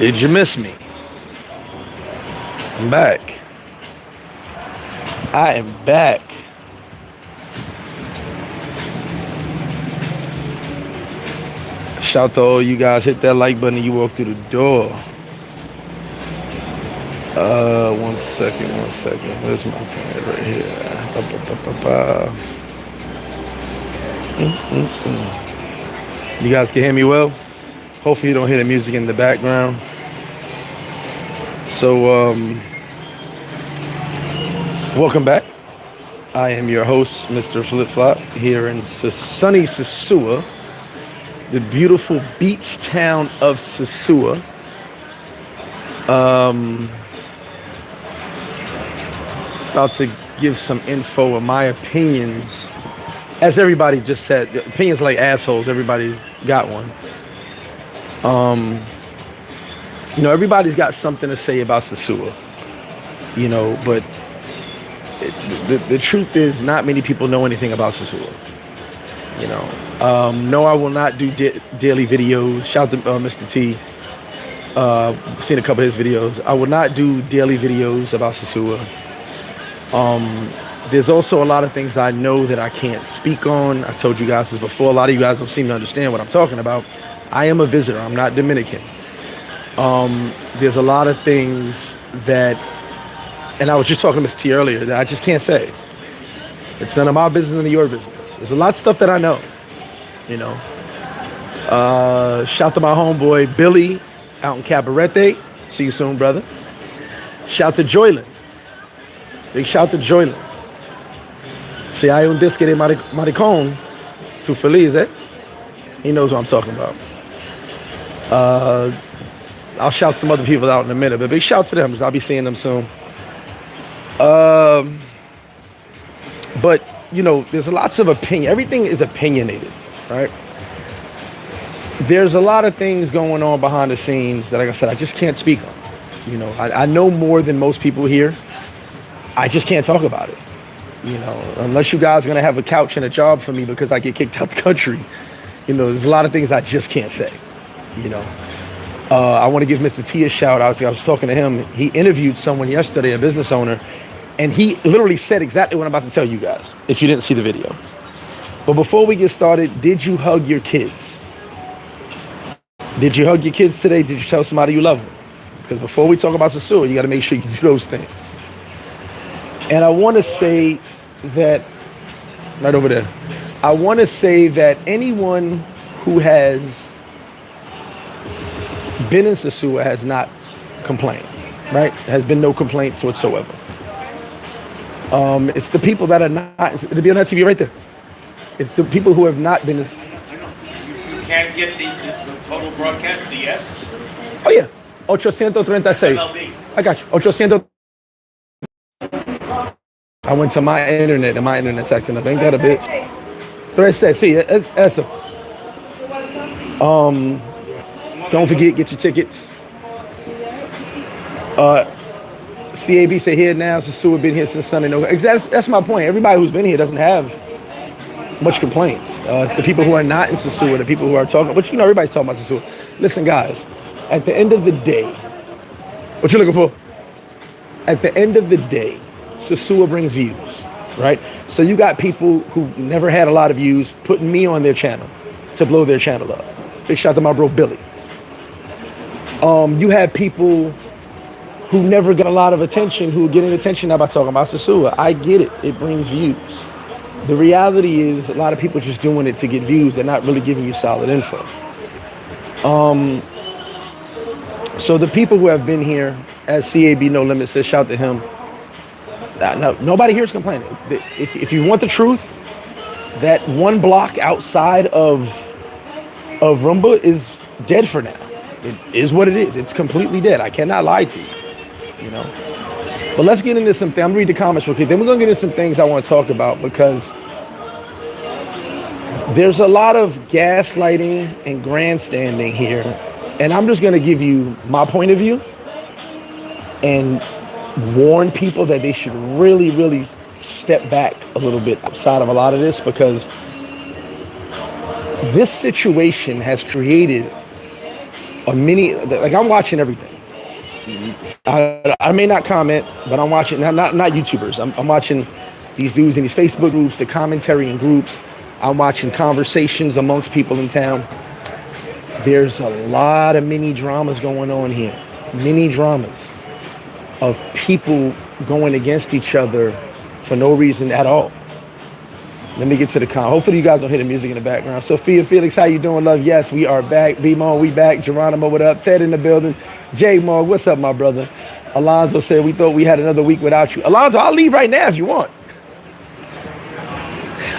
Did you miss me? I'm back. I am back. Shout to all you guys. Hit that like button and you walk through the door. One second. Where's my phone? Right here. You guys can hear me well? Hopefully you don't hear the music in the background. So, welcome back. I am your host, MrFlipFlop, here in sunny Sosua, the beautiful beach town of Sosua. About to give some info of my opinions. As everybody just said, opinions like assholes, everybody's got one. You know, everybody's got something to say about Sosua, you know, but the truth is not many people know anything about Sosua, you know. No, I will not do daily videos. Shout to Mr. T. Seen a couple of his videos. I will not do daily videos about Sosua. There's also a lot of things I know that I can't speak on. I told you guys this before. A lot of you guys don't seem to understand what I'm talking about. I am a visitor. I'm not Dominican. There's a lot of things that, and I was just talking to Mr. T earlier, that I just can't say. It's none of my business, none of your business. There's a lot of stuff that I know, you know. Shout to my homeboy Billy out in Cabarete. See you soon, brother. Shout to Joyland. Big shout to Joyland. Si hay un disque de maricón, tu feliz, eh? He knows what I'm talking about. I'll shout some other people out in a minute, but big shout to them because I'll be seeing them soon. But, you know, there's lots of opinion. Everything is opinionated, right? There's a lot of things going on behind the scenes that, like I said, I just can't speak on. You know, I know more than most people here. I just can't talk about it. You know, unless you guys are going to have a couch and a job for me because I get kicked out the country. You know, there's a lot of things I just can't say, you know. I want to give Mr. T a shout out. I was talking to him. He interviewed someone yesterday, a business owner, and he literally said exactly what I'm about to tell you guys, if you didn't see the video. But before we get started, did you hug your kids? Did you hug your kids today? Did you tell somebody you love them? Because before we talk about Sosua, you got to make sure you do those things. And I want to say that, right over there, I want to say that anyone who has been in Sosua has not complained, right? There has been no complaints whatsoever. It's the people that are not, it'll be on that TV right there. It's the people who have not been. You can't get the total broadcast, the yes? Oh yeah, 836. I got you, 800. I went to my internet and my internet's acting up. Ain't that a bitch? 36, sí, eso. Don't forget, get your tickets. CAB say here now, Sosua been here since Sunday. No, exactly. That's my point. Everybody who's been here doesn't have much complaints. It's the people who are not in Sosua, the people who are talking, but you know, everybody's talking about Sosua. Listen, guys, at the end of the day, what you looking for? At the end of the day, Sosua brings views, right? So you got people who never had a lot of views putting me on their channel to blow their channel up. Big shout to my bro Billy. You had people who never got a lot of attention who are getting attention now by talking about Sosua. I get it. It brings views. The reality is a lot of people just doing it to get views. They're not really giving you solid info. So the people who have been here, as CAB No Limit says, shout to him. No, nobody here is complaining. If you want the truth, that one block outside of Rumba is dead for now. It is what it is. It's completely dead. I cannot lie to you, you know. But let's get into something. I'm going to read the comments real quick. Then we're going to get into some things I want to talk about because there's a lot of gaslighting and grandstanding here. And I'm just going to give you my point of view and warn people that they should really, really step back a little bit outside of a lot of this because this situation has created a mini, like I'm watching everything. I may not comment, but I'm watching, not YouTubers. I'm watching these dudes in these Facebook groups, the commentary in groups. I'm watching conversations amongst people in town. There's a lot of mini dramas going on here. Mini dramas of people going against each other for no reason at all. Let me get to the hopefully you guys don't hear the music in the background. Sophia, Felix, how you doing, love? Yes, we are back. B-Mo, we back. Geronimo, what up? Ted in the building. J-Mo, what's up, my brother? Alonzo said we thought we had another week without you. Alonzo, I'll leave right now if you want.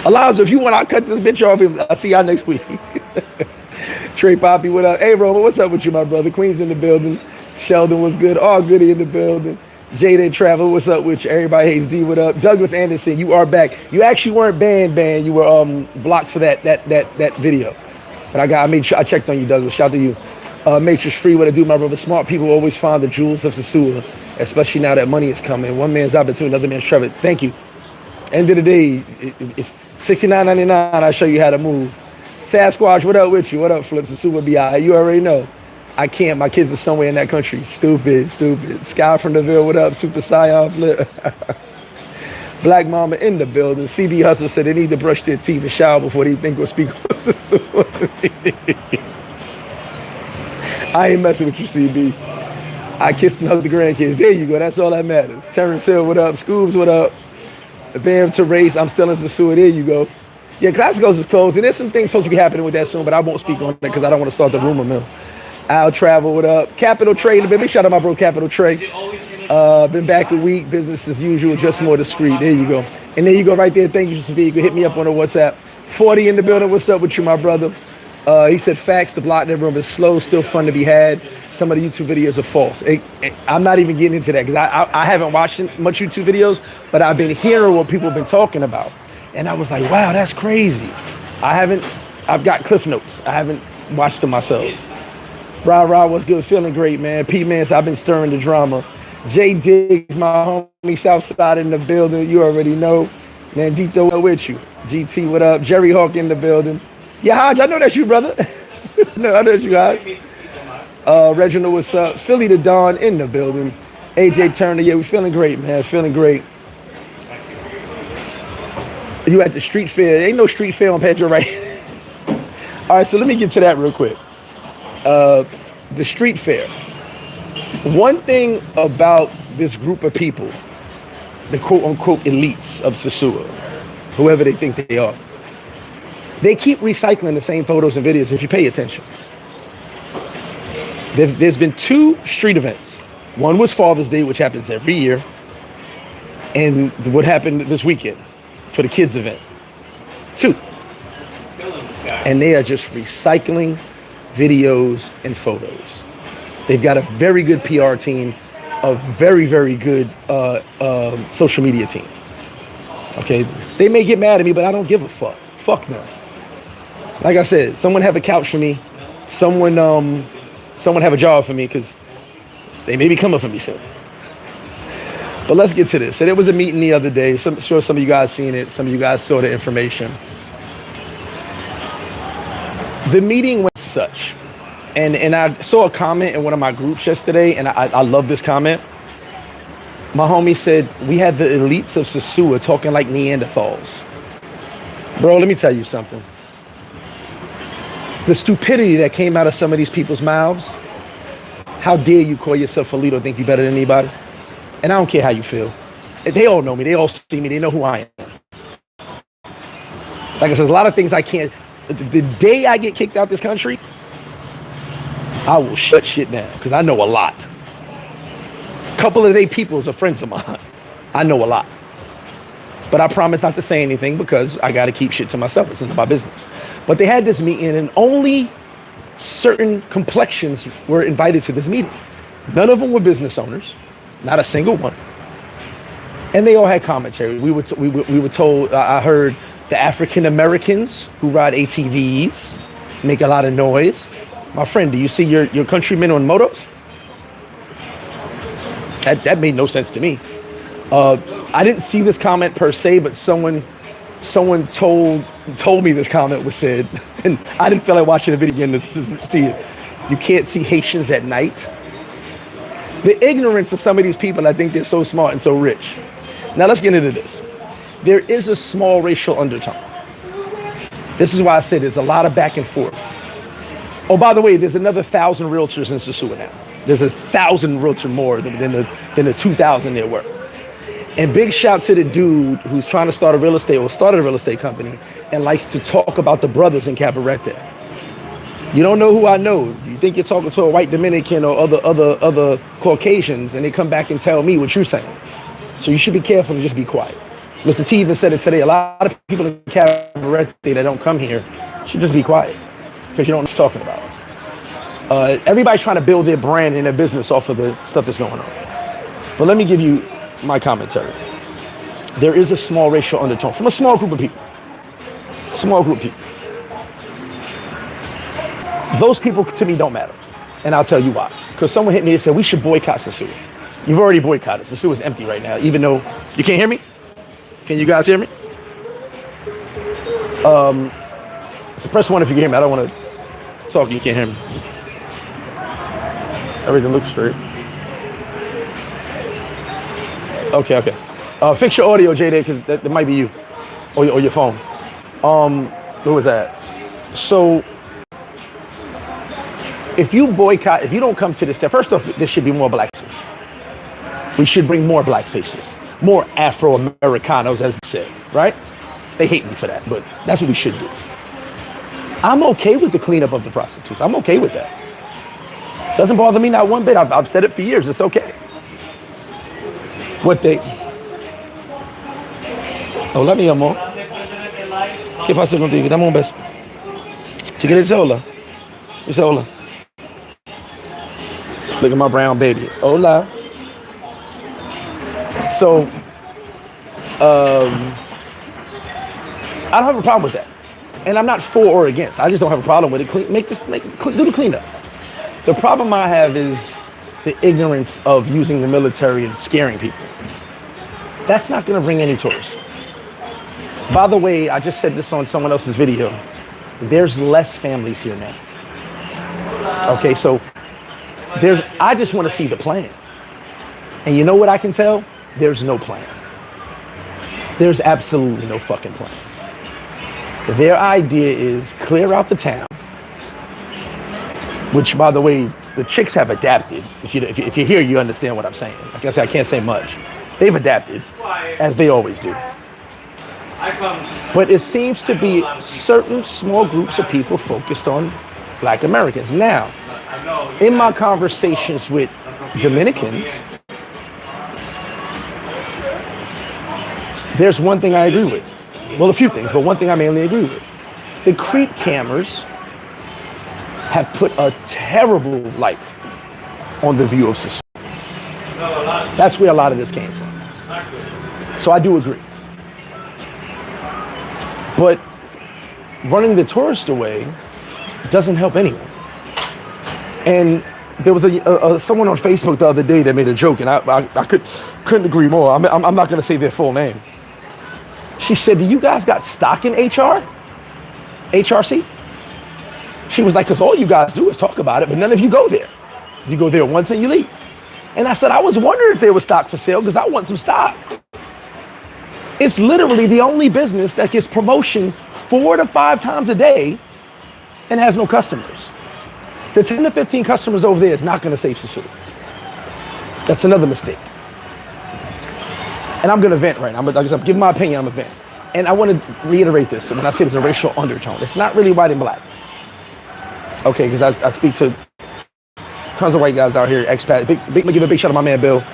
Alonzo, if you want, I'll cut this bitch off. I'll see y'all next week. Trey Poppy, what up? Hey, Roman, what's up with you, my brother? Queen's in the building. Sheldon was good. All goody in the building. Jada Travel, what's up with you? Everybody hates D, what up? Douglas Anderson, you are back. You actually weren't banned. You were blocked for that video. But I checked on you, Douglas. Shout out to you. Matrix Free, what I do, my brother. Smart people always find the jewels of Sosua, especially now that money is coming. One man's opportunity, another man's Trevor. Thank you. End of the day, it's $69.99. I'll show you how to move. Sasquatch, what up with you? What up, Flip? Sosua BI. You already know. I can't. My kids are somewhere in that country. Stupid. Sky from the Ville, what up? Super Scion Flip. Black Mama in the building. CB Hustle said they need to brush their teeth and shower before they think or speak. I ain't messing with you, CB. I kissed and hugged the grandkids. There you go. That's all that matters. Terrence Hill, what up? Scoobs, what up? Bam to race. I'm still in Sosua. There you go. Yeah, Classicals is closed. And there's some things supposed to be happening with that soon, but I won't speak on it because I don't want to start the rumor mill. Al Travel, what up? Capital Trade, big shout out my bro Capital Trade. Been back a week, business as usual, just more discreet. There you go. And there you go right there. Thank you, Sophia. You can hit me up on the WhatsApp. 40 in the building, what's up with you, my brother? He said facts, the block in the room is slow, still fun to be had. Some of the YouTube videos are false. I'm not even getting into that because I haven't watched much YouTube videos, but I've been hearing what people have been talking about. And I was like, wow, that's crazy. I've got cliff notes. I haven't watched them myself. Rah, what's good? Feeling great, man. P-Man, I've been stirring the drama. Jay Diggs, my homie, Southside in the building. You already know. Nandito, with you. GT, what up? Jerry Hawk in the building. Yeah, Hodge, I know that's you, brother. No, I know that's you, Hodge. Reginald, what's up? Philly the Dawn in the building. AJ Turner, yeah, we feeling great, man. Feeling great. You at the street fair. Ain't no street fair on Pedro, right? All right, so let me get to that real quick. The street fair. One thing about this group of people, the quote-unquote elites of Sosua, whoever they think they are, they keep recycling the same photos and videos if you pay attention. There's been 2 street events. One was Father's Day, which happens every year, and what happened this weekend for the kids event. 2. And they are just recycling videos and photos. They've got a very good PR team, a very, very good social media team. Okay, they may get mad at me, but I don't give a fuck. Fuck them. Like I said, someone have a couch for me. Someone have a job for me because they may be coming for me soon. But let's get to this. So there was a meeting the other day. I'm sure some of you guys seen it. Some of you guys saw the information. The meeting went such, and I saw a comment in one of my groups yesterday, and I love this comment. My homie said, we had the elites of Sosua talking like Neanderthals. Bro, let me tell you something. The stupidity that came out of some of these people's mouths, how dare you call yourself a leader, think you better than anybody? And I don't care how you feel. They all know me. They all see me. They know who I am. Like I said, there's a lot of things I can't. The day I get kicked out this country, I will shut shit down because I know a lot. A couple of their peoples are friends of mine. I know a lot. But I promise not to say anything because I got to keep shit to myself. It's none of my business. But they had this meeting and only certain complexions were invited to this meeting. None of them were business owners. Not a single one. And they all had commentary. We were told, I heard the African Americans who ride ATVs make a lot of noise. My friend, do you see your countrymen on motos? That made no sense to me. I didn't see this comment per se, but someone told me this comment was said, and I didn't feel like watching the video again to see it. You can't see Haitians at night. The ignorance of some of these people, I think they're so smart and so rich. Now let's get into this. There is a small racial undertone. This is why I said there's a lot of back and forth. Oh, by the way, there's another 1,000 realtors in Sosua now. There's 1,000 realtors more than the 2,000 there were. And big shout to the dude who's trying to start a real estate or started a real estate company and likes to talk about the brothers in Cabarete. You don't know who I know. You think you're talking to a white Dominican or other Caucasians, and they come back and tell me what you're saying. So you should be careful and just be quiet. Mr. T even said it today. A lot of people in Cabarete that don't come here should just be quiet because you don't know what you're talking about. Everybody's trying to build their brand and their business off of the stuff that's going on. But let me give you my commentary. There is a small racial undertone from a small group of people. Small group of people. Those people to me don't matter. And I'll tell you why. Because someone hit me and said, we should boycott Sosua. You've already boycotted. Sosua is empty right now, even though you can't hear me. Can you guys hear me? So press 1 if you can hear me. I don't want to talk. You can't hear me. Everything looks straight. Okay. Fix your audio, J-Day, because that might be you or your phone. Who was that? So if you boycott, if you don't come to this, first off, there should be more black faces. We should bring more black faces, more Afro-Americanos, as they said, right? They hate me for that, but that's what we should do. I'm okay with the cleanup of the prostitutes. I'm okay with that. Doesn't bother me not one bit. I've said it for years. It's okay. What they... Hola, mi amor. ¿Qué pasa contigo? Dame un beso. Chiquita, dice hola. Dice hola. Look at my brown baby. Hola. So, I don't have a problem with that. And I'm not for or against. I just don't have a problem with it. Do the cleanup. The problem I have is the ignorance of using the military and scaring people. That's not going to bring any tourists. By the way, I just said this on someone else's video. There's less families here now. Okay, so I just want to see the plan. And you know what I can tell? There's no plan. There's absolutely no fucking plan. Their idea is clear out the town, which, by the way, the chicks have adapted. If you're here, you understand what I'm saying. I guess I can't say much. They've adapted, as they always do. But it seems to be certain small groups of people focused on Black Americans. Now, in my conversations with Dominicans, there's one thing I agree with. Well, a few things, but one thing I mainly agree with. The creep cameras have put a terrible light on the view of Sosua. That's where a lot of this came from. So I do agree. But running the tourist away doesn't help anyone. And there was someone on Facebook the other day that made a joke, and I couldn't agree more. I'm not going to say their full name. She said, do you guys got stock in HRC? She was like, because all you guys do is talk about it, but none of you go there. You go there once and you leave. And I said, I was wondering if there was stock for sale because I want some stock. It's literally the only business that gets promotion 4 to 5 times a day and has no customers. The 10 to 15 customers over there is not going to save Sosua. That's another mistake. And I'm going to vent right now. I'm giving my opinion, I'm a vent. And I want to reiterate this. When I say there's a racial undertone, it's not really white and black. Okay, because I speak to tons of white guys out here, expat. Give a big shout out to my man Bill,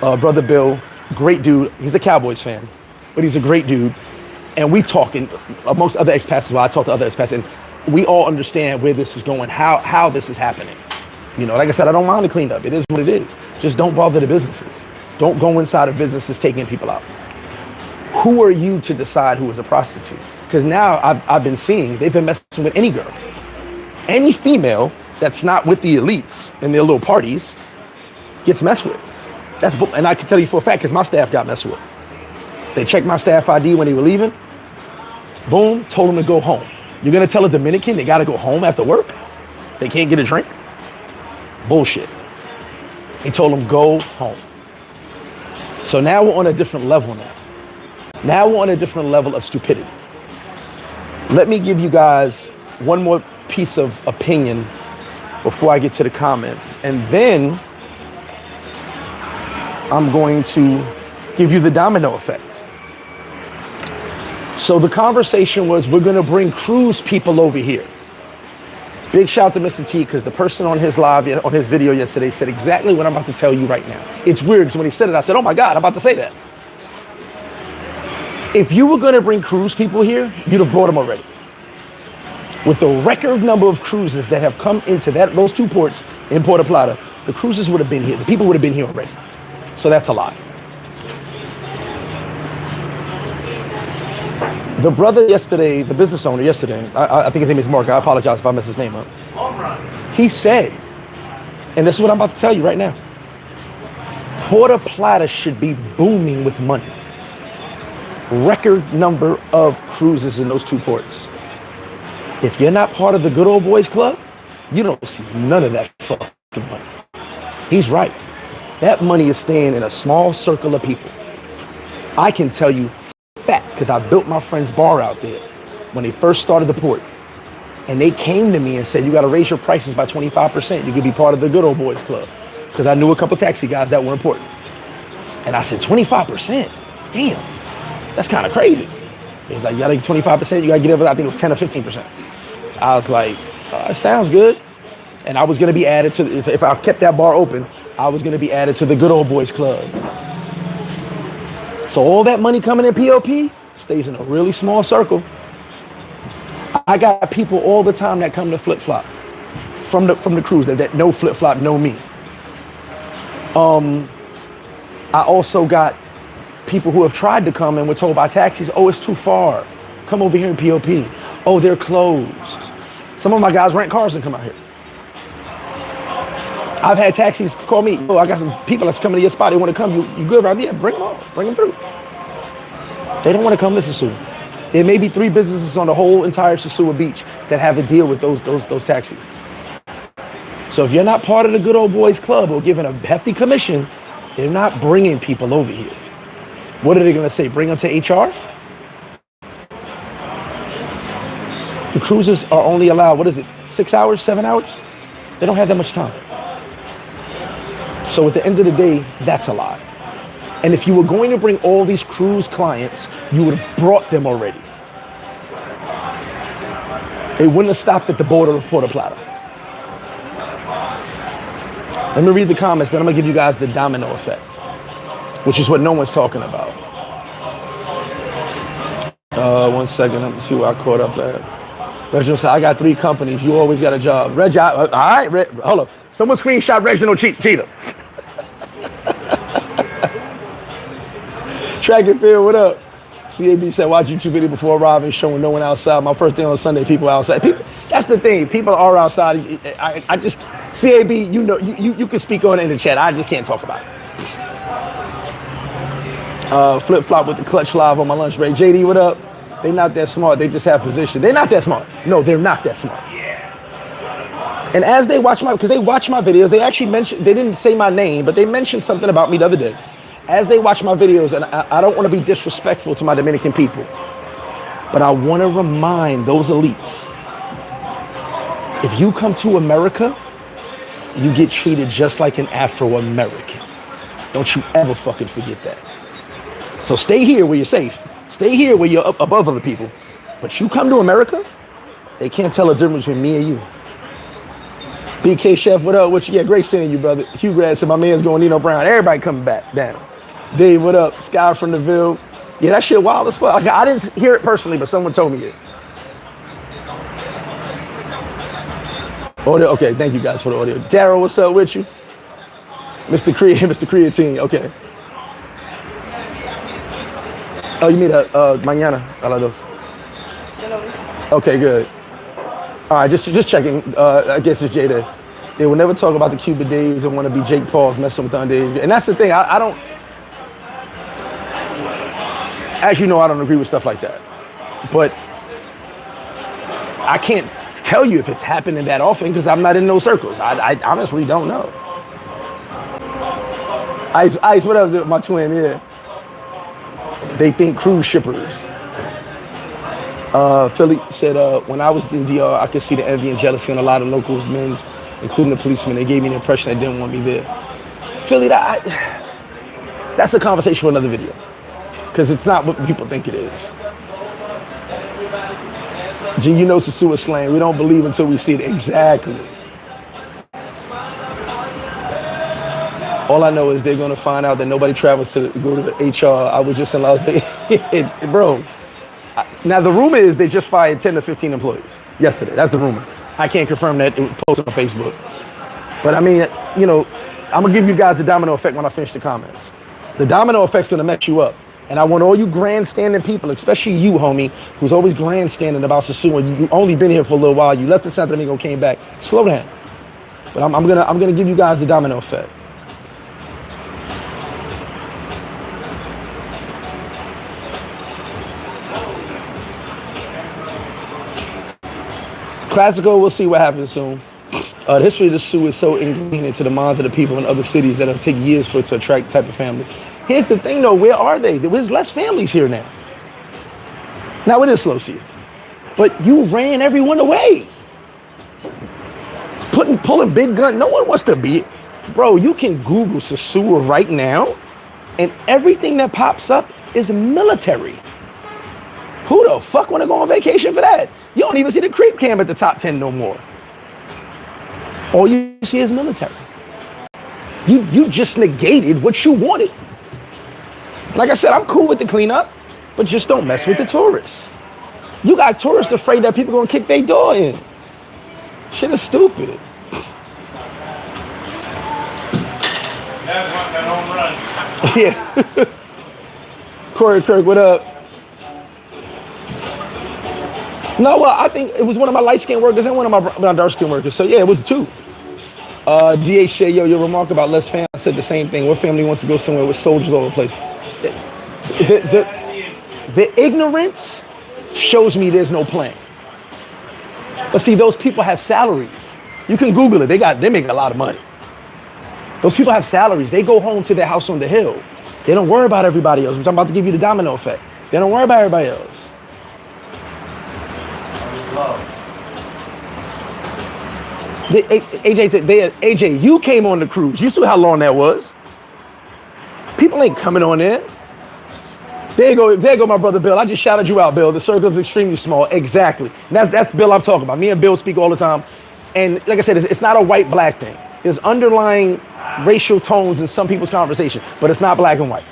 brother Bill, great dude. He's a Cowboys fan, but he's a great dude. And we talking amongst other expats as well. I talk to other expats, and we all understand where this is going, how this is happening. You know, like I said, I don't mind the cleanup. It is what it is. Just don't bother the businesses. Don't go inside of businesses taking people out. Who are you to decide who is a prostitute? Because now I've been seeing they've been messing with any girl. Any female that's not with the elites in their little parties gets messed with. And I can tell you for a fact because my staff got messed with. They checked my staff ID when they were leaving. Boom, told them to go home. You're going to tell a Dominican they got to go home after work? They can't get a drink? Bullshit. He told them, go home. So now we're on a different level now. Now we're on a different level of stupidity. Let me give you guys one more piece of opinion before I get to the comments. And then I'm going to give you the domino effect. So the conversation was, we're gonna bring cruise people over here. Big shout to Mr. T, because the person on his live, on his video yesterday said exactly what I'm about to tell you right now. It's weird, because when he said it, I said, oh my God, I'm about to say that. If you were gonna bring cruise people here, you'd have brought them already. With the record number of cruises that have come into those two ports in Puerto Plata, the cruises would have been here. The people would have been here already. So that's a lie. The brother yesterday, the business owner yesterday, I think his name is Mark. I apologize if I mess his name up. He said, and this is what I'm about to tell you right now, Puerto Plata should be booming with money. Record number of cruises in those two ports. If you're not part of the good old boys club, you don't see none of that fucking money. He's right. That money is staying in a small circle of people. I can tell you fact, because I built my friend's bar out there when they first started the port. And they came to me and said, you got to raise your prices by 25%. You could be part of the good old boys club. Because I knew a couple taxi guys that were important. And I said, 25%? Damn, that's kind of crazy. He's like, you got to get 25%. You got to get over, I think it was 10 or 15%. I was like, that sounds good. And I was going to be added to, if I kept that bar open, I was going to be added to the good old boys club. So all that money coming in POP stays in a really small circle. I got people all the time that come to FlipFlop from the cruise that know FlipFlop, know me. I also got people who have tried to come and were told by taxis, oh, it's too far. Come over here in POP. Oh, they're closed. Some of my guys rent cars and come out here. I've had taxis call me, oh, I got some people that's coming to your spot. They want to come. You good right there? Bring them on. Bring them through. They don't want to come to Sosua. There may be 3 businesses on the whole entire Sosua beach that have a deal with those taxis. So if you're not part of the good old boys club or giving a hefty commission, they're not bringing people over here. What are they going to say? Bring them to HR? The cruises are only allowed, what is it, 6 hours, 7 hours? They don't have that much time. So at the end of the day, that's a lie. And if you were going to bring all these cruise clients, you would have brought them already. They wouldn't have stopped at the border of Puerto Plata. Let me read the comments, then I'm gonna give you guys the domino effect, which is what no one's talking about. 1 second, let me see where I caught up at. Reginald said, I got 3 companies, you always got a job. Reg, all right, hold up. Someone screenshot Reginald Cheetah. Track and field, what up? CAB said, watch YouTube video before arriving, showing no one outside. My first day on Sunday, people outside. People, that's the thing, people are outside. I just, CAB, you know, you can speak on it in the chat. I just can't talk about it. Flip-flop with the clutch live on my lunch break. JD, what up? They not that smart, they just have position. They're not that smart. No, they're not that smart. And as they watch because they watch my videos, they actually mentioned, they didn't say my name, but they mentioned something about me the other day. As they watch my videos, and I don't want to be disrespectful to my Dominican people, but I want to remind those elites, if you come to America, you get treated just like an Afro-American. Don't you ever fucking forget that. So stay here where you're safe. Stay here where you're up above other people. But you come to America, they can't tell the difference between me and you. BK Chef, what up? What you? Yeah, great seeing you, brother. Hugh Grad said my man's going Nino Brown. Everybody coming back down. Dave, what up? Sky from the Ville. Yeah, that shit wild as fuck. Like, I didn't hear it personally, but someone told me it. Audio, okay, thank you guys for the audio. Daryl, what's up with you? Mr. Creatine, okay. Oh, you mean mañana a las 2. Okay, good. All right, just checking. I guess it's Jada. They will never talk about the Cuba days and want to be Jake Paul's messing with underage. And that's the thing. I don't. As you know, I don't agree with stuff like that. But I can't tell you if it's happening that often because I'm not in those circles. I honestly don't know. Ice, what up, my twin? Yeah. They think cruise shippers. Philly said, when I was in DR, I could see the envy and jealousy on a lot of locals, men, including the policemen. They gave me the impression they didn't want me there. Philly, that's a conversation for another video. Because it's not what people think it is. G, you know Sosua slang. We don't believe until we see it. Exactly. All I know is they're going to find out that nobody travels to go to the HR. I was just in Las Vegas. Bro. Now, the rumor is they just fired 10 to 15 employees yesterday. That's the rumor. I can't confirm that. It was posted on Facebook. But I mean, you know, I'm going to give you guys the domino effect when I finish the comments. The domino effect's going to mess you up. And I want all you grandstanding people, especially you, homie, who's always grandstanding about Sosua. You only been here for a little while. You left the Santo Domingo, came back. Slow down. But I'm gonna give you guys the domino effect. Classical, we'll see what happens soon. The history of the Ceua is so ingrained into the minds of the people in other cities that it'll take years for it to attract type of families. Here's the thing though, where are they? There's less families here now. Now it is slow season, but you ran everyone away. Pulling big gun, no one wants to be, bro, you can Google Sosua right now and everything that pops up is military. Who the fuck want to go on vacation for that? You don't even see the creep cam at the top 10 no more. All you see is military. You just negated what you wanted. Like I said, I'm cool with the cleanup, but just don't mess with the tourists. You got tourists afraid that people gonna kick their door in. Shit is stupid. Yeah. Corey Kirk, what up? No, well, I think it was one of my light-skinned workers and one of my dark-skinned workers. So yeah, it was two. DH Shay, yo, your remark about less fans, I said the same thing. What family wants to go somewhere with soldiers all over the place? The ignorance shows me there's no plan. But see, those people have salaries. You can Google it. They make a lot of money. Those people have salaries. They go home to their house on the hill. They don't worry about everybody else. I'm about to give you the domino effect. They don't worry about everybody else. AJ, you came on the cruise. You saw how long that was. People ain't coming on there. There you go, my brother Bill. I just shouted you out, Bill. The circle is extremely small. Exactly. And that's Bill I'm talking about. Me and Bill speak all the time. And like I said, it's not a white-black thing. There's underlying racial tones in some people's conversation, but it's not black and white.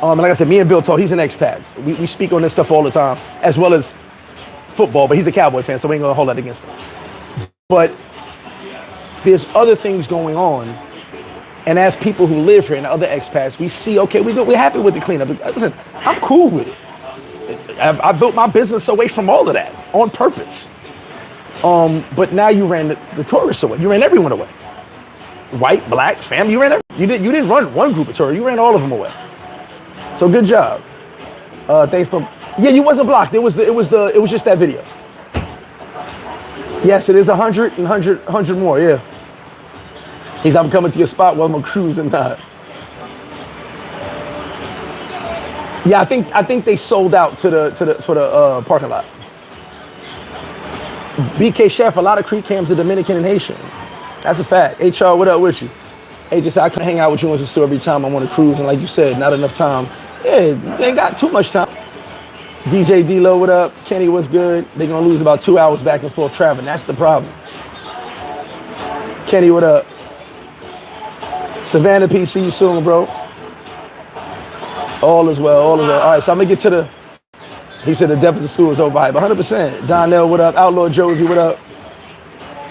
And like I said, me and Bill talk. He's an expat. We speak on this stuff all the time, as well as football, but he's a Cowboy fan, so we ain't gonna hold that against him. But there's other things going on. And as people who live here and other expats, we see, okay, we're happy with the cleanup. Listen, I'm cool with it. I built my business away from all of that on purpose. But now you ran the tourists away. You ran everyone away. White, black, family, you ran everyone. You didn't run one group of tourists. You ran all of them away. So good job. Thanks for, yeah, you wasn't blocked. It was just that video. Yes, it is 100 more, yeah. He's I'm coming to your spot while I'm cruising. Yeah, I think they sold out for the parking lot. BK Chef, a lot of creek cams are Dominican and Haitian. That's a fact. HR, what up with you? Hey, just I can hang out with you in the store every time I want to cruise, and like you said, not enough time. Yeah, they ain't got too much time. DJ D-Lo, what up? Kenny, what's good? They're gonna lose about 2 hours back and forth traveling. That's the problem. Kenny, what up? Savannah P, see you soon, bro. All is well, all is well. All right, so I'm gonna get to the, he said the depth of the sewer is overhyped. 100%. Donnell, what up? Outlaw Josie, what up?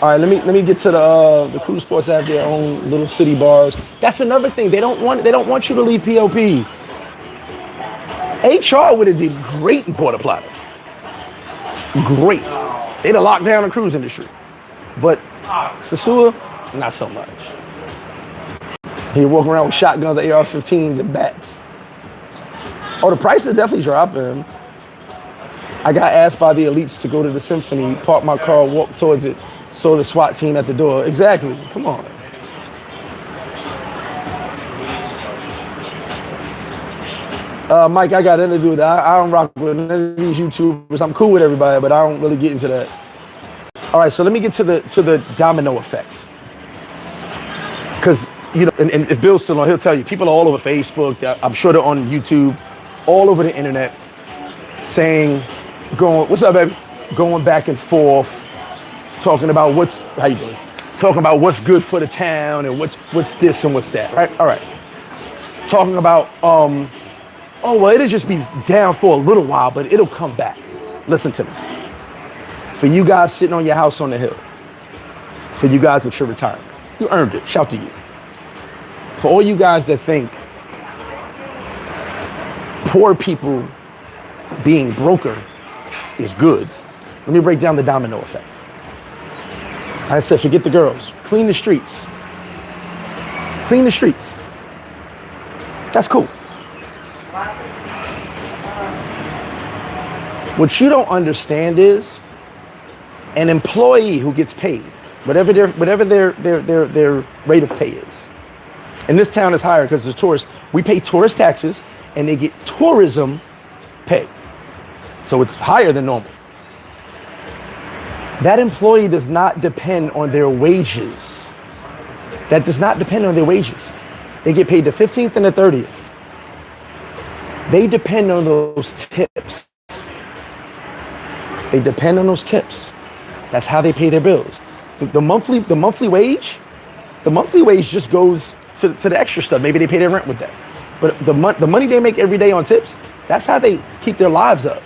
All right, let me get to the cruise ports have their own little city bars. That's another thing. They don't want you to leave POP. HR would have did great in Puerto Plata. Great. They'd have locked down the cruise industry. But Sosua, not so much. He walk around with shotguns, AR-15s, and bats. Oh, the price is definitely dropping. I got asked by the elites to go to the symphony, park my car, walk towards it, saw the SWAT team at the door. Exactly. Come on. Mike, I got nothing to do with that. I don't rock with none of these YouTubers. I'm cool with everybody, but I don't really get into that. All right, so let me get to the domino effect. Because, you know, and if Bill's still on, he'll tell you, people are all over Facebook. I'm sure they're on YouTube, all over the internet, saying, what's up, baby? Going back and forth, talking about how you doing? Talking about what's good for the town and what's this and what's that, right? All right. Talking about, oh, well, it'll just be down for a little while, but it'll come back. Listen to me. For you guys sitting on your house on the hill, for you guys with your retirement, you earned it. Shout to you. For all you guys that think poor people being broker is good, let me break down the domino effect. I said, forget the girls. Clean the streets. Clean the streets. That's cool. What you don't understand is an employee who gets paid, whatever their rate of pay is. And this town is higher because it's tourists. We pay tourist taxes and they get tourism pay. So it's higher than normal. That employee does not depend on their wages. That does not depend on their wages. They get paid the 15th and the 30th. They depend on those tips. They depend on those tips. That's how they pay their bills. The monthly wage just goes to the extra stuff. Maybe they pay their rent with that. But the money they make every day on tips, that's how they keep their lives up.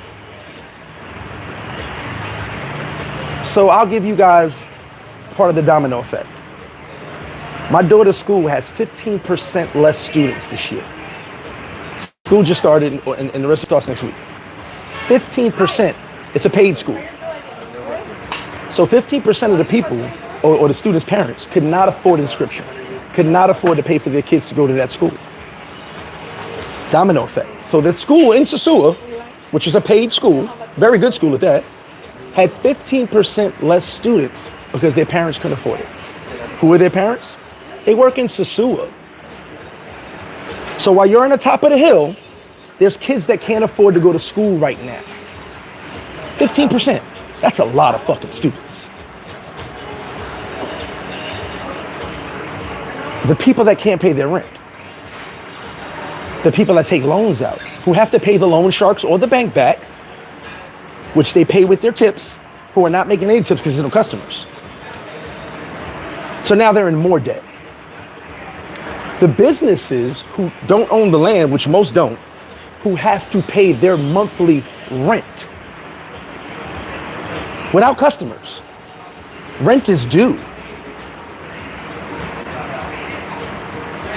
So I'll give you guys part of the domino effect. My daughter's school has 15% less students this year. School just started and the rest starts next week. 15%. It's a paid school. So 15% of the people or the students' parents could not afford inscription, could not afford to pay for their kids to go to that school. Domino effect. So the school in Sosua, which is a paid school, very good school at that, had 15% less students because their parents couldn't afford it. Who are their parents? They work in Sosua. So while you're on the top of the hill, there's kids that can't afford to go to school right now. 15%. That's a lot of fucking students. The people that can't pay their rent. The people that take loans out, who have to pay the loan sharks or the bank back, which they pay with their tips, who are not making any tips because there's no customers. So now they're in more debt. The businesses who don't own the land, which most don't, who have to pay their monthly rent without customers. Rent is due.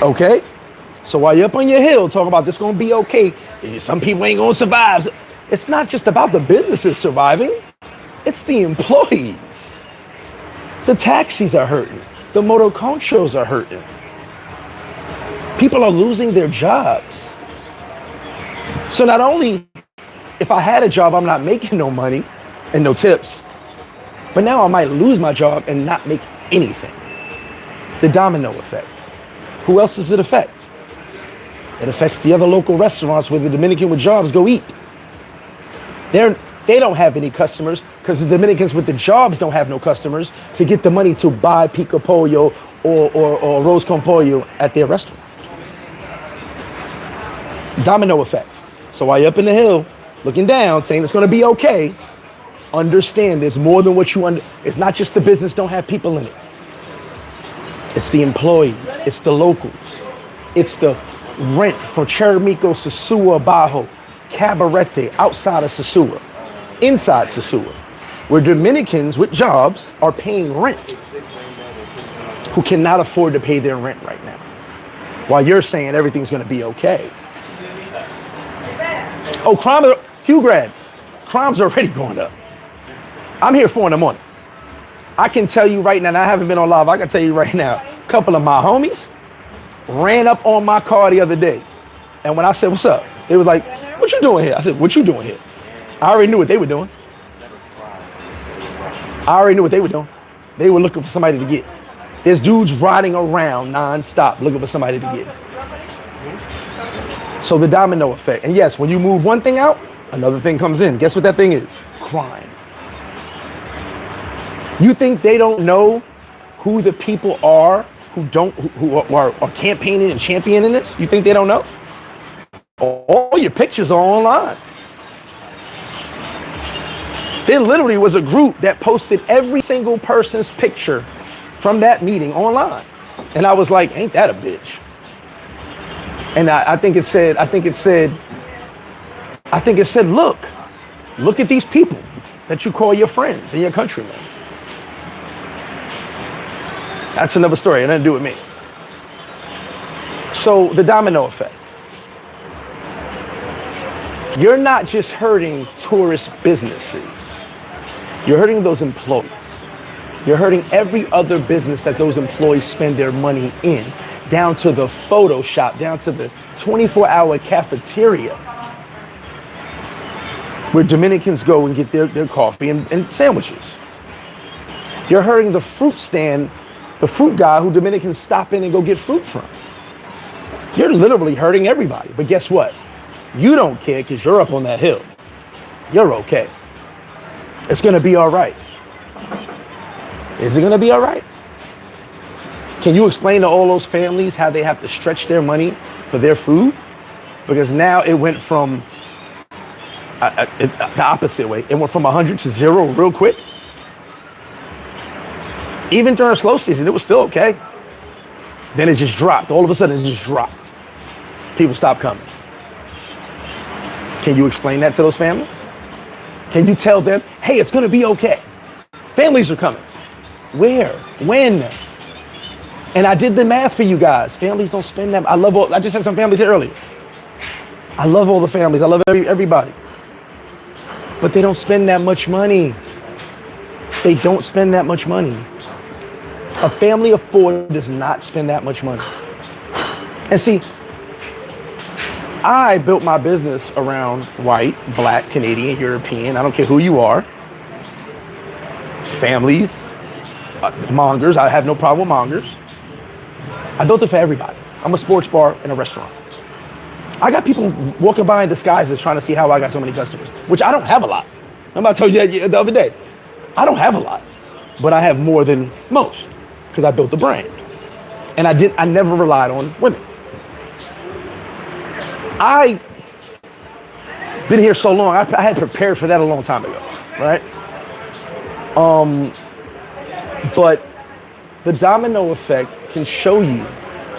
Okay? So while you're up on your hill talking about this gonna be okay, some people ain't gonna survive. It's not just about the businesses surviving, it's the employees. The taxis are hurting. The motoconchos are hurting. People are losing their jobs. So not only if I had a job, I'm not making no money and no tips, but now I might lose my job and not make anything. The domino effect. Who else does it affect? It affects the other local restaurants where the Dominican with jobs go eat. They don't have any customers because the Dominicans with the jobs don't have no customers to get the money to buy pico pollo or arroz con pollo at their restaurant. Domino effect. So while you're up in the hill, looking down, saying it's going to be okay, understand there's more than what you It's not just the business don't have people in it. It's the employees. It's the locals. It's the rent from Cheramico, Sosua, Bajo, Cabarete, outside of Sosua, inside Sosua, where Dominicans with jobs are paying rent who cannot afford to pay their rent right now. While you're saying everything's going to be okay. Oh, crime's already going up. I'm here 4 in the morning. I can tell you right now, and I haven't been on live, I can tell you right now, a couple of my homies ran up on my car the other day. And when I said, what's up? They was like, what you doing here? I said, what you doing here? I already knew what they were doing. They were looking for somebody to get. There's dudes riding around non-stop looking for somebody to get. So the domino effect. And yes, when you move one thing out, another thing comes in. Guess what that thing is? Crime. You think they don't know who the people are who are campaigning and championing this? You think they don't know? All your pictures are online. There literally was a group that posted every single person's picture from that meeting online. And I was like, ain't that a bitch? And I think it said, look at these people that you call your friends and your countrymen. That's another story, it nothing to do with me. So the domino effect. You're not just hurting tourist businesses. You're hurting those employees. You're hurting every other business that those employees spend their money in, down to the photo shop, down to the 24-hour cafeteria where Dominicans go and get their coffee and sandwiches. You're hurting the fruit stand, the fruit guy who Dominicans stop in and go get fruit from. You're literally hurting everybody. But guess what? You don't care because you're up on that hill. You're okay. It's going to be all right. Is it going to be all right? Can you explain to all those families how they have to stretch their money for their food? Because now it went from the opposite way. It went from 100 to 0 real quick. Even during slow season, it was still okay. Then it just dropped. All of a sudden, it just dropped. People stopped coming. Can you explain that to those families? Can you tell them, hey, it's going to be okay? Families are coming. Where? When? And I did the math for you guys. Families don't spend that. I just had some families here earlier. I love all the families. I love everybody. But they don't spend that much money. They don't spend that much money. A family of 4 does not spend that much money. And see, I built my business around white, black, Canadian, European, I don't care who you are, families, mongers, I have no problem with mongers. I built it for everybody. I'm a sports bar and a restaurant. I got people walking by in disguises trying to see how I got so many customers, which I don't have a lot. I'm about to tell you that the other day. I don't have a lot, but I have more than most because I built the brand. And I never relied on women. I been here so long, I had prepared for that a long time ago, right? But the domino effect can show you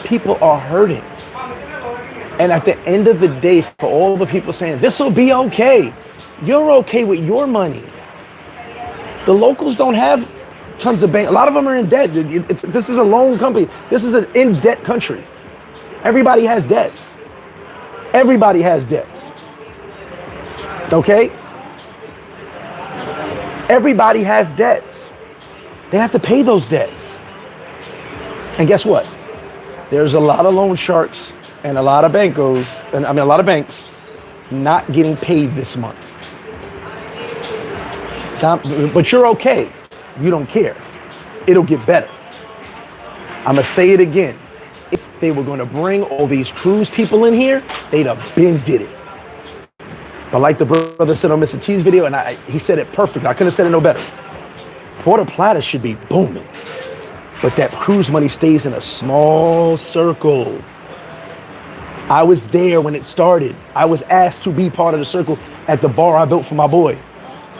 people are hurting. And at the end of the day, for all the people saying, this will be okay, you're okay with your money. The locals don't have tons of bank. A lot of them are in debt. This is a loan company. This is an in-debt country. Everybody has debts. Everybody has debts. Okay? Everybody has debts. They have to pay those debts. And guess what? There's a lot of loan sharks and a lot of a lot of banks not getting paid this month. But you're okay. You don't care. It'll get better. I'm going to say it again. If they were going to bring all these cruise people in here, they'd have been did it. But like the brother said on Mr. T's video, and he said it perfect. I couldn't have said it no better. Puerto Plata should be booming. But that cruise money stays in a small circle. I was there when it started. I was asked to be part of the circle at the bar I built for my boy.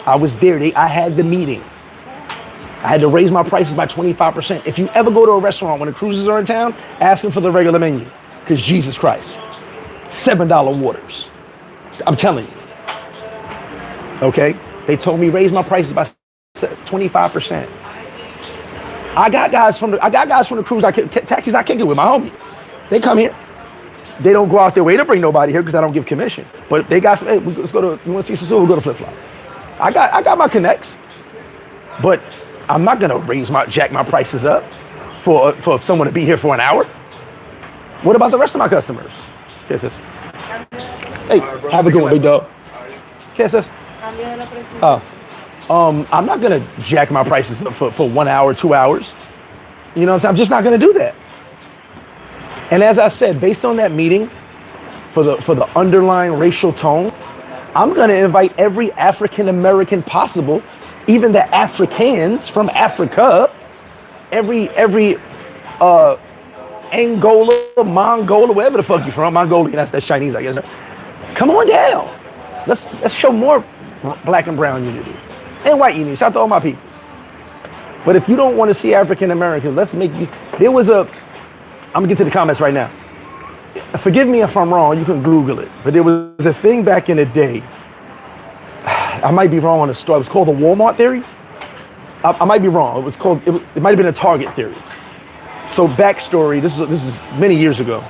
I was there. I had the meeting. I had to raise my prices by 25%. If you ever go to a restaurant when the cruises are in town, ask them for the regular menu. Because Jesus Christ, $7 waters. I'm telling you. Okay? They told me raise my prices by 25%. I got guys from the cruise, taxis I kick it with, my homie. They come here. They don't go out their way to bring nobody here because I don't give commission. But they got some, hey, let's go to, you want to see Sosua, we'll go to FlipFlop. I got my connects. But I'm not gonna jack my prices up for someone to be here for an hour. What about the rest of my customers? Yes, sis. Hey, have a good one, big dog. Yes, sis. I'm not gonna jack my prices up for 1 hour, 2 hours. You know what I'm saying? I'm just not gonna do that. And as I said, based on that meeting, for the underlying racial tone, I'm gonna invite every African American possible, even the Africans from Africa, every Angola, Mongolia, wherever the fuck you from, Mongolia, that's Chinese, I guess. Come on down. Let's show more black and brown unity and white unity. Shout out to all my people. But if you don't want to see African Americans, let's make you. I'm gonna get to the comments right now. Forgive me if I'm wrong. You can Google it. But there was a thing back in the day. I might be wrong on the story. It was called the Walmart theory. I might be wrong. It might have been a Target theory. So backstory. This is many years ago.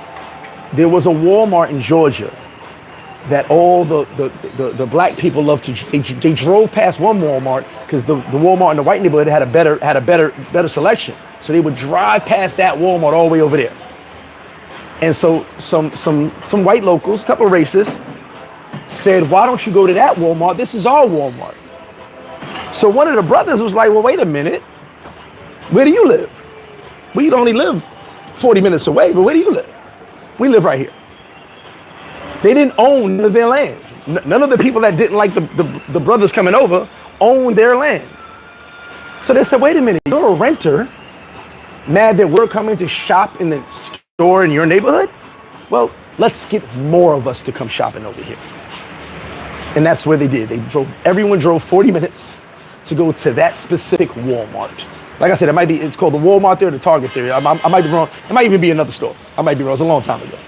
There was a Walmart in Georgia that all the black people loved to. They drove past one Walmart because the Walmart in the white neighborhood had a better selection. So they would drive past that Walmart all the way over there. And so some white locals, a couple of racists, said, "Why don't you go to that Walmart? This is our Walmart." So one of the brothers was like, "Well, wait a minute. Where do you live? We only live 40 minutes away, but where do you live? We live right here." They didn't own none of their land. None of the people that didn't like the brothers coming over owned their land. So they said, "Wait a minute, you're a renter, mad that we're coming to shop in the store in your neighborhood? Well, let's get more of us to come shopping over here." And that's where they did. Everyone drove 40 minutes to go to that specific Walmart. Like I said, it's called the Walmart theory or the Target theory. I might be wrong. It might even be another store. I might be wrong. It was a long time ago.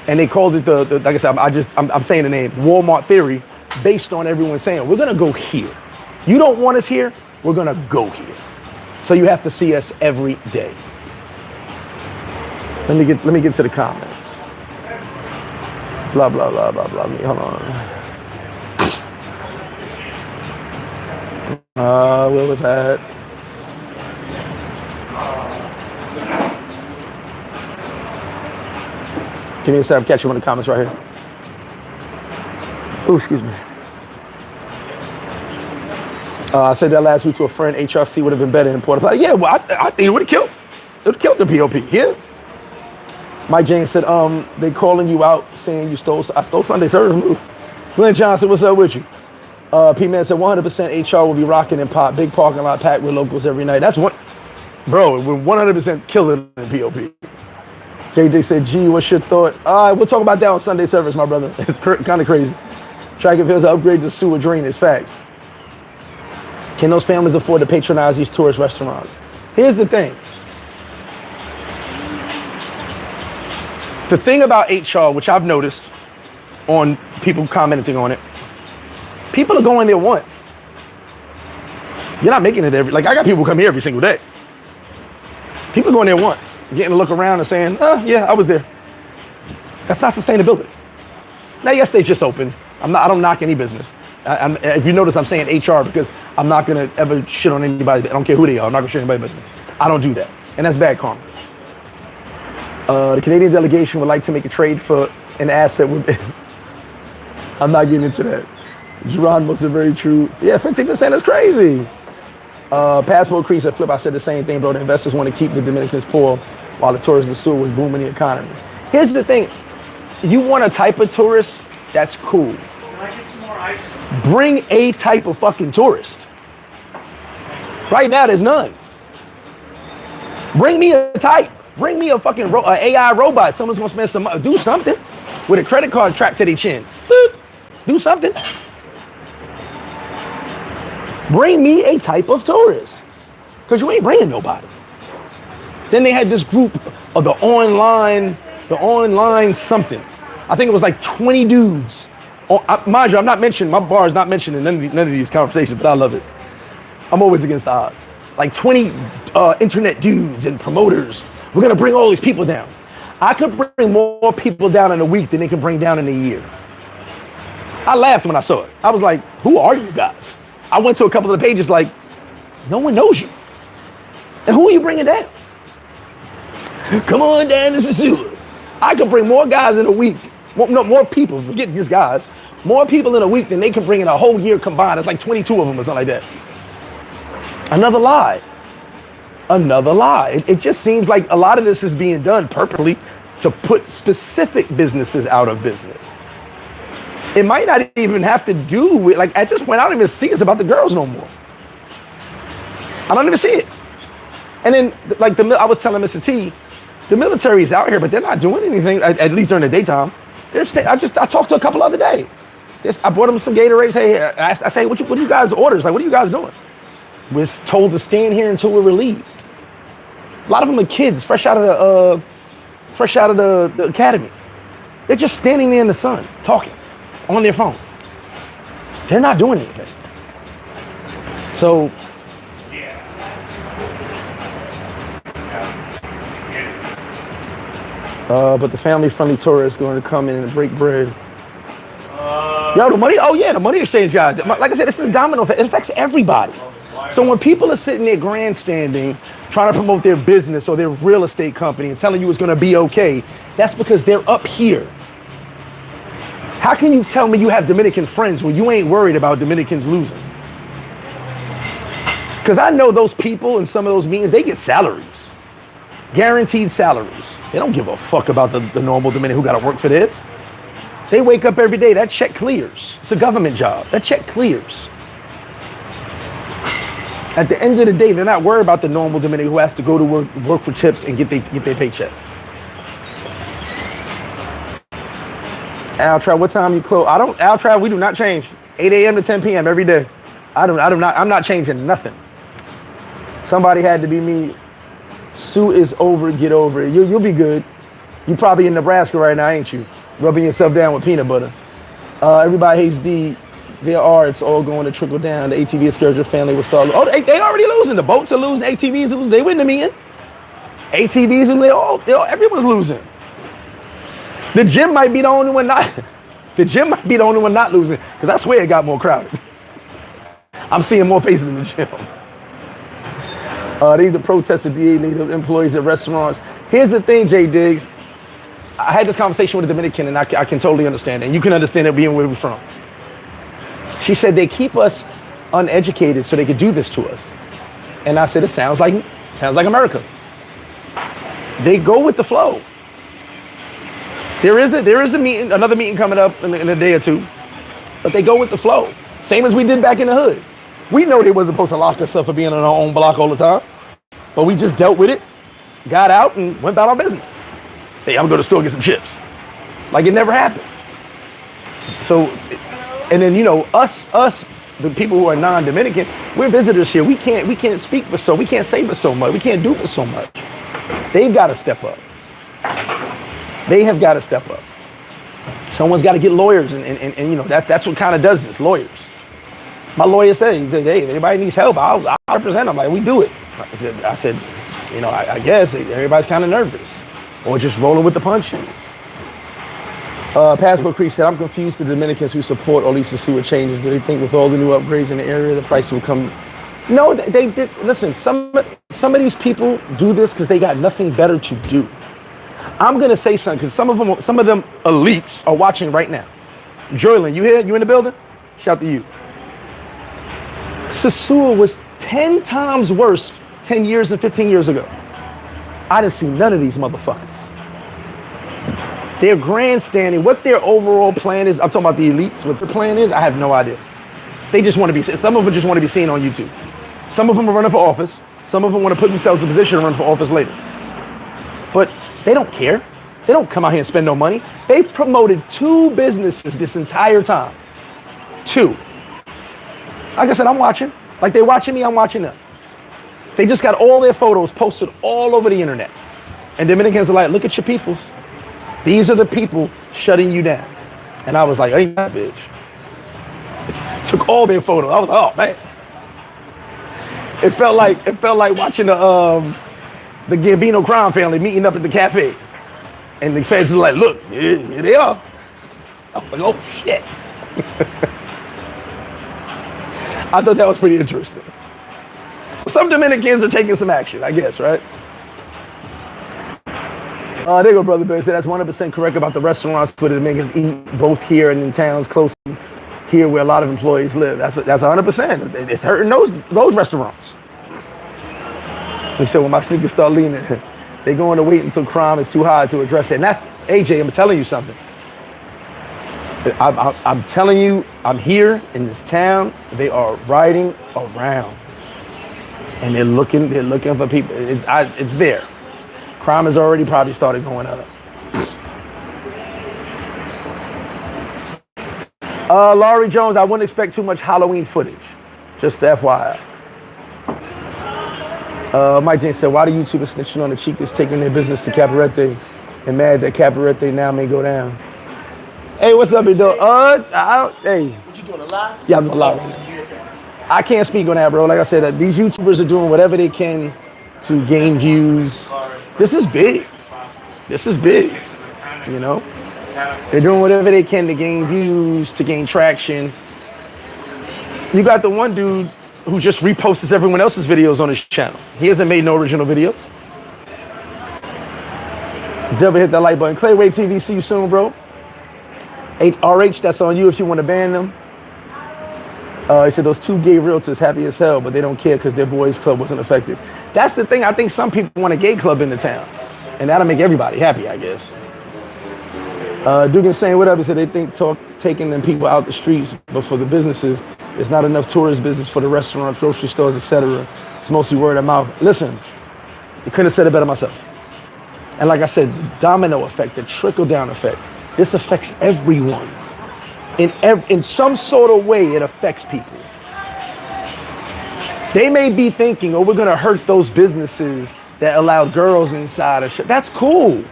And they called it like I said, I'm saying the name, Walmart theory, based on everyone saying, we're gonna go here. You don't want us here, we're gonna go here. So you have to see us every day. Let me get to the comments. Blah, blah, blah, blah, blah. Hold on. Where was that? Give me a second, catch you in the comments right here. Oh, excuse me. I said that last week to a friend. HRC would have been better in Porta. Yeah, well, I think it would have killed. It would have killed the POP. Yeah. Mike James said, they calling you out saying I stole Sunday service. Glenn Johnson, what's up with you? P-Man said 100% HR will be rocking in pop. Big parking lot packed with locals every night. That's what, bro, we're 100% killing in POP. JD said, gee, what's your thought? We'll talk about that on Sunday service, my brother. It's kind of crazy. Track and fields to upgrade the sewer drainage. Facts. Can those families afford to patronize these tourist restaurants? Here's the thing. The thing about HR, which I've noticed on people commenting on it, people are going there once. You're not making it I got people who come here every single day. People going there once, getting a look around and saying, yeah, I was there. That's not sustainability. Now, yes, they just open. I don't knock any business. If you notice, I'm saying HR because I'm not going to ever shit on anybody. I don't care who they are. I'm not going to shit on anybody business. I don't do that. And that's bad karma. The Canadian delegation would like to make a trade for an asset with I'm not getting into that. Geronimo said very true. Yeah, 15% is crazy. Passport Crease said, Flip, I said the same thing, bro. The investors want to keep the Dominicans poor while the tourists of Ceua was booming the economy. Here's the thing. You want a type of tourist, that's cool. Can I get some more ice? Bring a type of fucking tourist. Right now, there's none. Bring me a type. Bring me a fucking AI robot. Someone's gonna spend some, do something with a credit card trapped to their chin. Boop. Do something. Bring me a type of tourist, because you ain't bringing nobody. Then they had this group of the online something. I think it was like 20 dudes. Mind you, I'm not mentioning, my bar is not mentioning none of these conversations, but I love it. I'm always against the odds. Like 20 internet dudes and promoters. We're gonna bring all these people down. I could bring more people down in a week than they can bring down in a year. I laughed when I saw it. I was like, who are you guys? I went to a couple of the pages like, no one knows you. And who are you bringing down? Come on down to Sosua. I could bring more guys in a week. More people, forget just guys. More people in a week than they can bring in a whole year combined. It's like 22 of them or something like that. Another lie. Another lie. It just seems like a lot of this is being done purposely to put specific businesses out of business. It might not even have to do with, like, at this point, I don't even see it's about the girls no more. I don't even see it. And then, like, I was telling Mr. T, the military is out here, but they're not doing anything, at least during the daytime. I talked to a couple other day. I brought them some Gatorades. Hey, I say, what you guys orders? Like, what are you guys doing? We're told to stand here until we're relieved. A lot of them are kids, fresh out of the academy. They're just standing there in the sun, talking on their phone. They're not doing anything. So, but the family-friendly tour is going to come in and break bread. Yo, the money, the money exchange guys. Like I said, it's a domino effect. It affects everybody. So when people are sitting there grandstanding, trying to promote their business or their real estate company and telling you it's going to be okay, that's because they're up here. How can you tell me you have Dominican friends when you ain't worried about Dominicans losing? Because I know those people in some of those meetings, they get salaries. Guaranteed salaries. They don't give a fuck about the normal Dominican who got to work for this. They wake up every day, that check clears. It's a government job. That check clears. At the end of the day, they're not worried about the normal Dominican who has to go to work for chips and get their paycheck. Altrav, what time you close? Altrav, we do not change. 8 a.m. to 10 p.m. every day. I'm not changing nothing. Somebody had to be me. Sue is over, get over it. You'll be good. You probably in Nebraska right now, ain't you? Rubbing yourself down with peanut butter. Everybody hates D. It's all going to trickle down. The ATV excursion family will start. Oh, they already losing. The boats are losing. ATVs are losing. They win the meeting. ATVs and everyone's losing. The gym might be the only one not. The gym might be the only one not losing because I swear it got more crowded. I'm seeing more faces in the gym. These are protested DA native employees at restaurants. Here's the thing, Jay Diggs. I had this conversation with a Dominican, and I can totally understand it. And you can understand it being where we're from. She said they keep us uneducated so they could do this to us. And I said, it sounds like America. They go with the flow. There is a meeting, another meeting coming up in a day or two, but they go with the flow. Same as we did back in the hood. We know they wasn't supposed to lock us up for being on our own block all the time, but we just dealt with it, got out, and went about our business. Hey, I'm going to the store and get some chips. Like it never happened. So, and then, us, the people who are non-Dominican, we're visitors here. We can't speak but so, we can't say but so much. We can't do but so much. They've got to step up. They have got to step up. Someone's got to get lawyers, and that's what kind of does this, lawyers. My lawyer said, he said, hey, if anybody needs help, I'll represent them. Like, we do it. I said, I guess everybody's kind of nervous or just rolling with the punches. Passport Creek said, I'm confused to the Dominicans who support all these Sosua changes. Do they think with all the new upgrades in the area, the price will come? No, they did. Listen, some of these people do this because they got nothing better to do. I'm going to say something because some of them elites are watching right now. Joylin, you here? You in the building? Shout to you. Sosua was 10 times worse 10 years and 15 years ago. I didn't see none of these motherfuckers. They're grandstanding. What their overall plan is, I'm talking about the elites, what their plan is, I have no idea. They just want to be, some of them just want to be seen on YouTube. Some of them are running for office. Some of them want to put themselves in a position to run for office later. But they don't care. They don't come out here and spend no money. They've promoted 2 businesses this entire time. 2. Like I said, I'm watching. Like they're watching me, I'm watching them. They just got all their photos posted all over the internet. And Dominicans are like, look at your peoples. These are the people shutting you down. And I was like, ain't that bitch. Took all their photos. I was like, oh man. It felt like watching the Gambino crime family meeting up at the cafe. And the feds were like, look, here they are. I was like, oh shit. I thought that was pretty interesting. Some Dominicans are taking some action, I guess, right? There you go, Brother Bear. Said that's 100% correct about the restaurants where the Dominicans eat both here and in towns close to here where a lot of employees live. That's 100%. It's hurting those restaurants. They said when my sneakers start leaning, they're going to wait until crime is too high to address it. And that's, AJ, I'm telling you something. I'm telling you, I'm here in this town. They are riding around, and they're looking for people. It's there. Crime has already probably started going up. Laurie Jones, I wouldn't expect too much Halloween footage. Just FYI. Mike James said, why do YouTubers snitching on the Chicas taking their business to Cabarete and mad that Cabarete now may go down? Hey, what's up, big dog? Hey. What you doing, a live? Yeah, I'm doing a live right now. I can't speak on that, bro. Like I said, these YouTubers are doing whatever they can to gain views. This is big. This is big, you know? They're doing whatever they can to gain views, to gain traction. You got the one dude who just reposts everyone else's videos on his channel. He hasn't made no original videos. Devil hit that like button. Clayway TV, see you soon, bro. RH, that's on you if you want to ban them. He said those two gay realtors happy as hell, but they don't care because their boys club wasn't affected. That's the thing. I think some people want a gay club in the town, and that'll make everybody happy, I guess. Dugan saying whatever, so they think taking them people out the streets, but for the businesses, it's not enough tourist business for the restaurants, grocery stores, etc. It's mostly word of mouth. Listen, I couldn't have said it better myself. And like I said, the domino effect, the trickle-down effect, this affects everyone. In some sort of way, it affects people. They may be thinking, oh, we're going to hurt those businesses that allow girls inside. That's cool.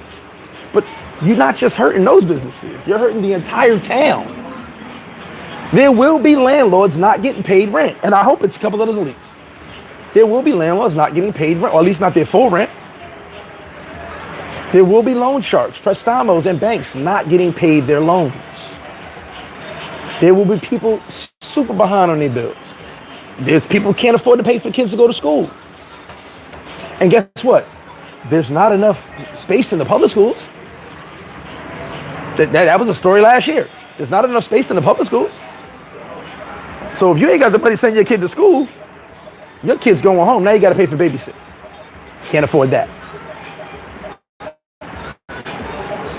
But you're not just hurting those businesses. You're hurting the entire town. There will be landlords not getting paid rent. And I hope it's a couple of those elites. There will be landlords not getting paid rent, or at least not their full rent. There will be loan sharks, prestamos, and banks not getting paid their loans. There will be people super behind on their bills. There's people who can't afford to pay for kids to go to school. And guess what? There's not enough space in the public schools. That was a story last year. There's not enough space in the public schools. So if you ain't got the money to send your kid to school, your kid's going home. Now you got to pay for babysit. Can't afford that.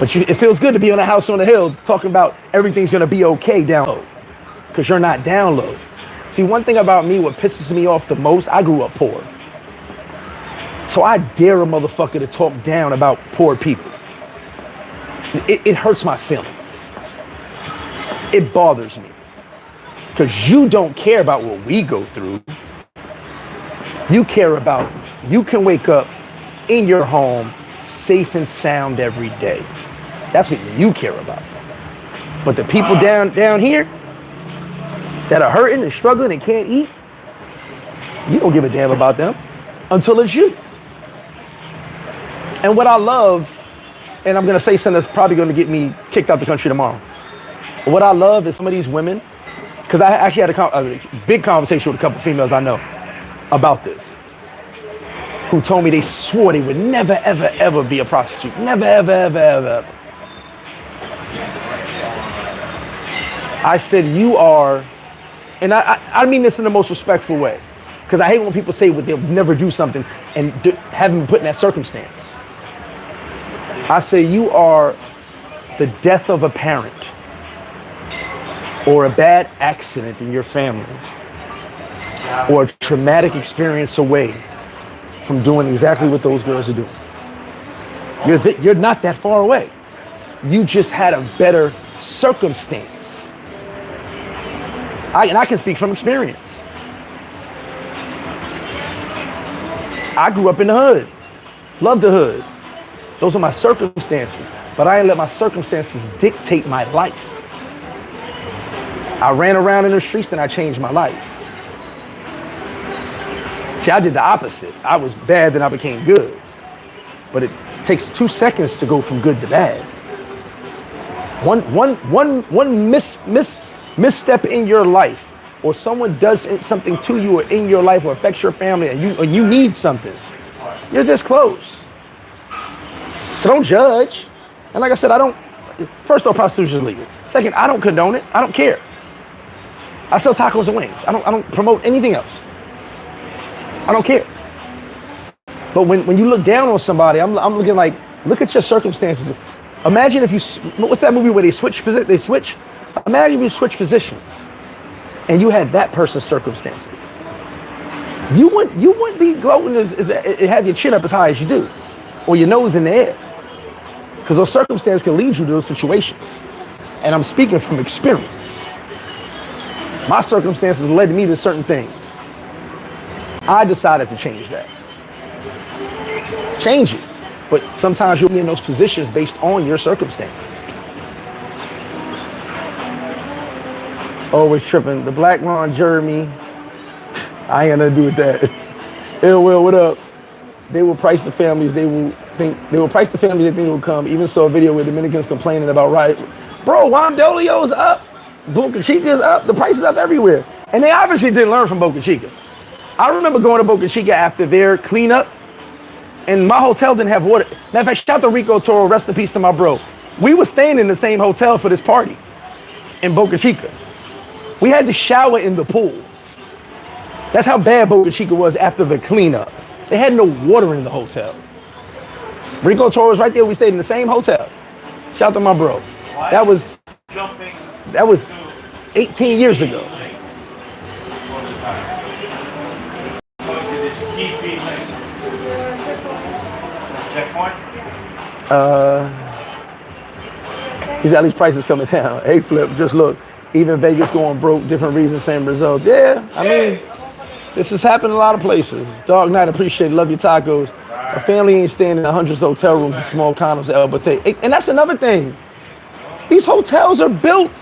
But it feels good to be on a house on the hill talking about everything's going to be okay down low. Because you're not down low. See, one thing about me, what pisses me off the most, I grew up poor. So I dare a motherfucker to talk down about poor people. It hurts my feelings. It bothers me. Because you don't care about what we go through. You care about, you can wake up in your home safe and sound every day. That's what you care about. But the people down here that are hurting and struggling and can't eat, you don't give a damn about them until it's you. And what I love, and I'm going to say something that's probably going to get me kicked out the country tomorrow. What I love is some of these women, because I actually had a big conversation with a couple of females I know about this, who told me they swore they would never, ever, ever be a prostitute. Never, ever, ever, ever, ever. I said, you are, and I mean this in the most respectful way, because I hate when people say they'll never do something and haven't been put in that circumstance. I say, you are the death of a parent or a bad accident in your family or a traumatic experience away from doing exactly what those girls are doing. You're not that far away. You just had a better circumstance. I can speak from experience. I grew up in the hood. Love the hood. Those are my circumstances. But I didn't let my circumstances dictate my life. I ran around in the streets and I changed my life. See, I did the opposite. I was bad, then I became good. But it takes 2 seconds to go from good to bad. One misstep in your life, or someone does something to you or in your life or affects your family, and you need something, you're this close. So don't judge. And like I said, first off, prostitution is legal. Second, I don't condone it. I don't care. I sell tacos and wings. I don't promote anything else. I don't care. But when you look down on somebody, I'm looking like, look at your circumstances. Imagine if you, what's that movie where they switch? Imagine if you switch positions and you had that person's circumstances. You wouldn't be gloating as have your chin up as high as you do, or your nose in the air. Because those circumstances can lead you to those situations. And I'm speaking from experience. My circumstances led me to certain things. I decided to change that. Change it. But sometimes you'll be in those positions based on your circumstances. Always tripping. The Black Ron Jeremy. I ain't got nothing to do with that. Ill Will, what up? They will price the families they think will come. Even saw a video where Dominicans complaining about riot. Bro, Wandolio's up. Boca Chica's up. The price is up everywhere. And they obviously didn't learn from Boca Chica. I remember going to Boca Chica after their cleanup, and my hotel didn't have water. Matter of fact, shout out to Rico Toro, rest in peace to my bro. We were staying in the same hotel for this party in Boca Chica. We had to shower in the pool. That's how bad Boca Chica was after the cleanup. They had no water in the hotel. Rico Toro was right there. We stayed in the same hotel. Shout out to my bro. That was 18 years ago. He's at least prices coming down. Hey, Flip, just look. Even Vegas going broke, different reasons, same results. Yeah, I mean, this has happened in a lot of places. Dog Night, appreciate it. Love your tacos. A family ain't staying in hundreds of hotel rooms and small condoms at El Bate. And that's another thing. These hotels are built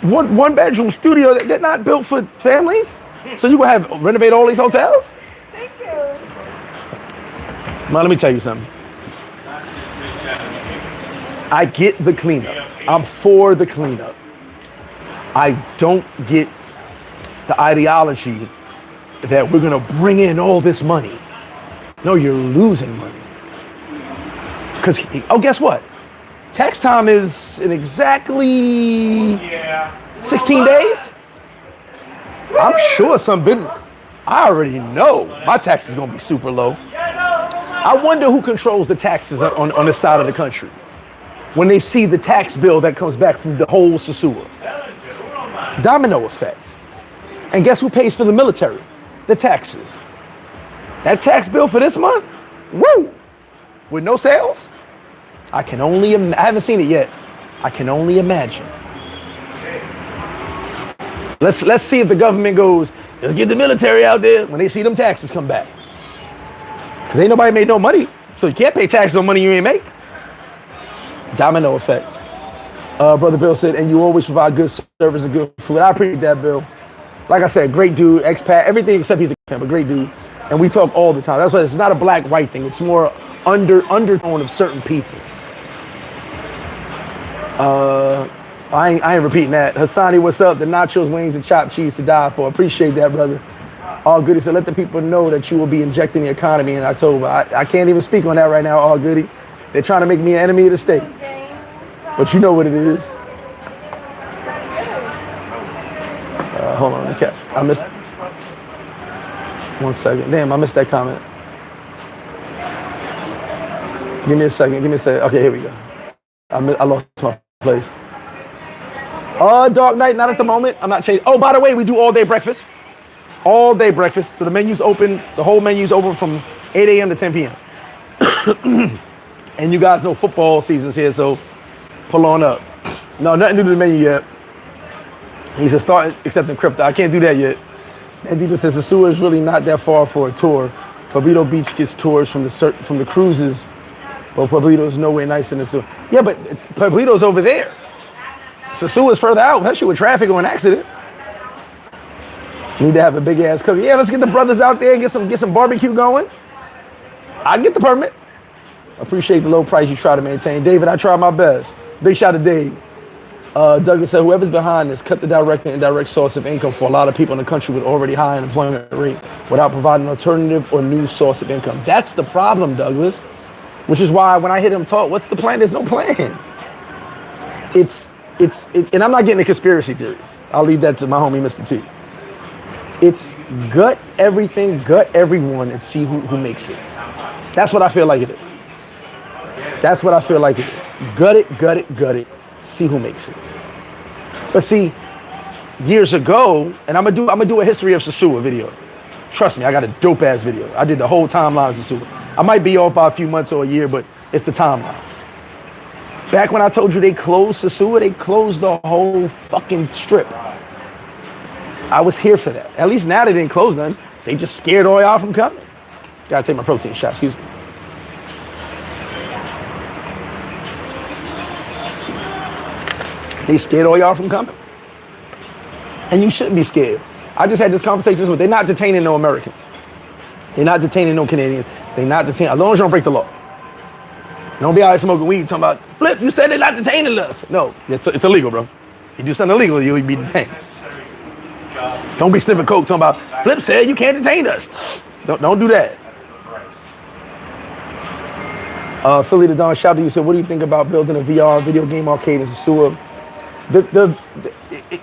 one bedroom studio. They're not built for families. So you gonna have renovate all these hotels? Thank you. Man, let me tell you something. I get the cleanup. I'm for the cleanup. I don't get the ideology that we're gonna bring in all this money. No, you're losing money. Because, guess what? Tax time is in exactly 16 days. I'm sure some business, I already know my tax is gonna be super low. I wonder who controls the taxes on this side of the country when they see the tax bill that comes back from the whole Sosua. Domino effect. And guess who pays for the military? The taxes. That tax bill for this month, woo, with no sales, I haven't seen it yet. I can only imagine. Let's see if the government goes, let's get the military out there when they see them taxes come back. Because ain't nobody made no money, so you can't pay taxes on money you ain't make. Domino effect. Brother Bill said, and you always provide good service and good food. I appreciate that, Bill. Like I said, great dude, expat, everything except he's a pimp, but great dude. And we talk all the time. That's why it's not a black-white thing. It's more undertone of certain people. I ain't repeating that. Hassani, what's up? The nachos, wings, and chopped cheese to die for. Appreciate that, brother. All goody. So let the people know that you will be injecting the economy in October. I can't even speak on that right now, all goody. They're trying to make me an enemy of the state. But you know what it is. Hold on, okay. I missed. 1 second. Damn, I missed that comment. Give me a second. Okay, here we go. I lost my place. Dark Night, not at the moment. I'm not changing. Oh, by the way, we do all day breakfast. All day breakfast. So the menu's open. The whole menu's open from 8 a.m. to 10 p.m. And you guys know football season's here, so pull on up. No, nothing new to the menu yet. He said start accepting crypto. I can't do that yet. And Dita says the Ceua is really not that far for a tour. Pueblito Beach gets tours from the cruises, but Pueblito's nowhere nice in the Ceua. Yeah, but Pueblito's over there. So Ceua is further out, especially with traffic or an accident. Need to have a big ass cookie. Yeah, let's get the brothers out there and get some barbecue going. I get the permit. Appreciate the low price you try to maintain. David, I try my best. Big shout to Dave. Douglas said, whoever's behind this, cut the direct and indirect source of income for a lot of people in the country with already high unemployment rate without providing an alternative or new source of income. That's the problem, Douglas. Which is why when I hear them talk, what's the plan? There's no plan. It's and I'm not getting a conspiracy theory. I'll leave that to my homie, Mr. T. It's gut everything, gut everyone, and see who makes it. That's what I feel like it is. That's what I feel like it is. Gut it, gut it, gut it. See who makes it. But see, years ago, and I'm gonna do a history of Sosua video. Trust me, I got a dope ass video. I did the whole timeline of Sosua. I might be off by a few months or a year, but it's the timeline. Back when I told you they closed Sosua, they closed the whole fucking strip. I was here for that. At least now they didn't close none. They just scared all y'all from coming. Gotta take my protein shot, excuse me. They scared all y'all from coming. And you shouldn't be scared. I just had this conversation with, they're not detaining no Americans. They're not detaining no Canadians. They're not detaining, as long as you don't break the law. Don't be out here smoking weed talking about, Flip, you said they're not detaining us. No, it's illegal, bro. You do something illegal, you'll be detained. Don't be sniffing coke talking about, Flip said you can't detain us. Don't do that. Philly the Don, shout out to you, said, what do you think about building a VR video game arcade in Sosua?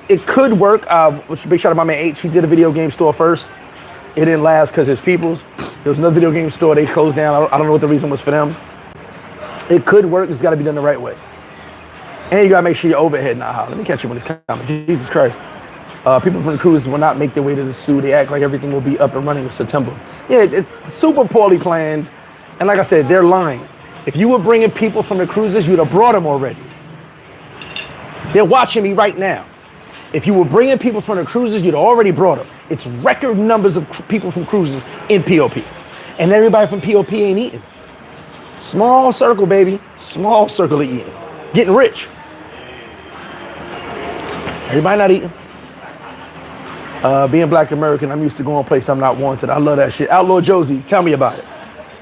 It could work. Big shout out to my man H. He did a video game store first. It didn't last because his peoples. There was another video game store. They closed down. I don't know what the reason was for them. It could work. It's got to be done the right way. And you got to make sure your overhead not high. Let me catch you when it's coming. Jesus Christ. People from the cruises will not make their way to the zoo. They act like everything will be up and running in September. Yeah, it's super poorly planned. And like I said, they're lying. If you were bringing people from the cruises, you'd have brought them already. They're watching me right now. If you were bringing people from the cruises, you'd already brought them. It's record numbers of people from cruises in POP. And everybody from POP ain't eating. Small circle, baby. Small circle of eating. Getting rich. Everybody not eating. Being Black American, I'm used to going place I'm not wanted. I love that shit. Outlaw Josie, tell me about it.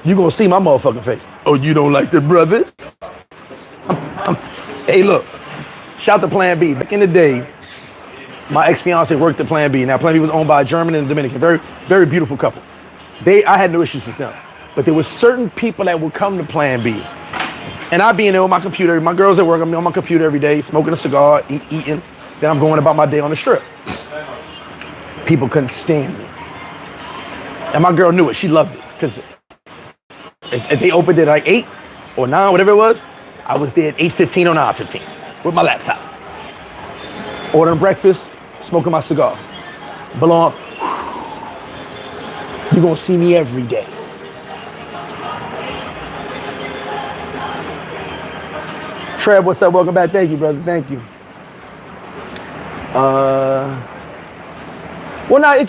You gonna see my motherfucking face. Oh, you don't like the brothers? Hey, look. Shout to Plan B. Back in the day, my ex-fiance worked at Plan B. Now, Plan B was owned by a German and a Dominican. Very, very beautiful couple. I had no issues with them. But there were certain people that would come to Plan B. And I'd be in there with my computer. My girls at work, I'm on my computer every day, smoking a cigar, eating. Then I'm going about my day on the strip. People couldn't stand me. And my girl knew it. She loved it. Because if they opened it at like 8 or 9, whatever it was, I was there at 8:15 or 9:15 with my laptop. Ordering breakfast, smoking my cigar. Belong. You're going to see me every day. Trev, what's up? Welcome back. Thank you, brother. Thank you. Well, now, you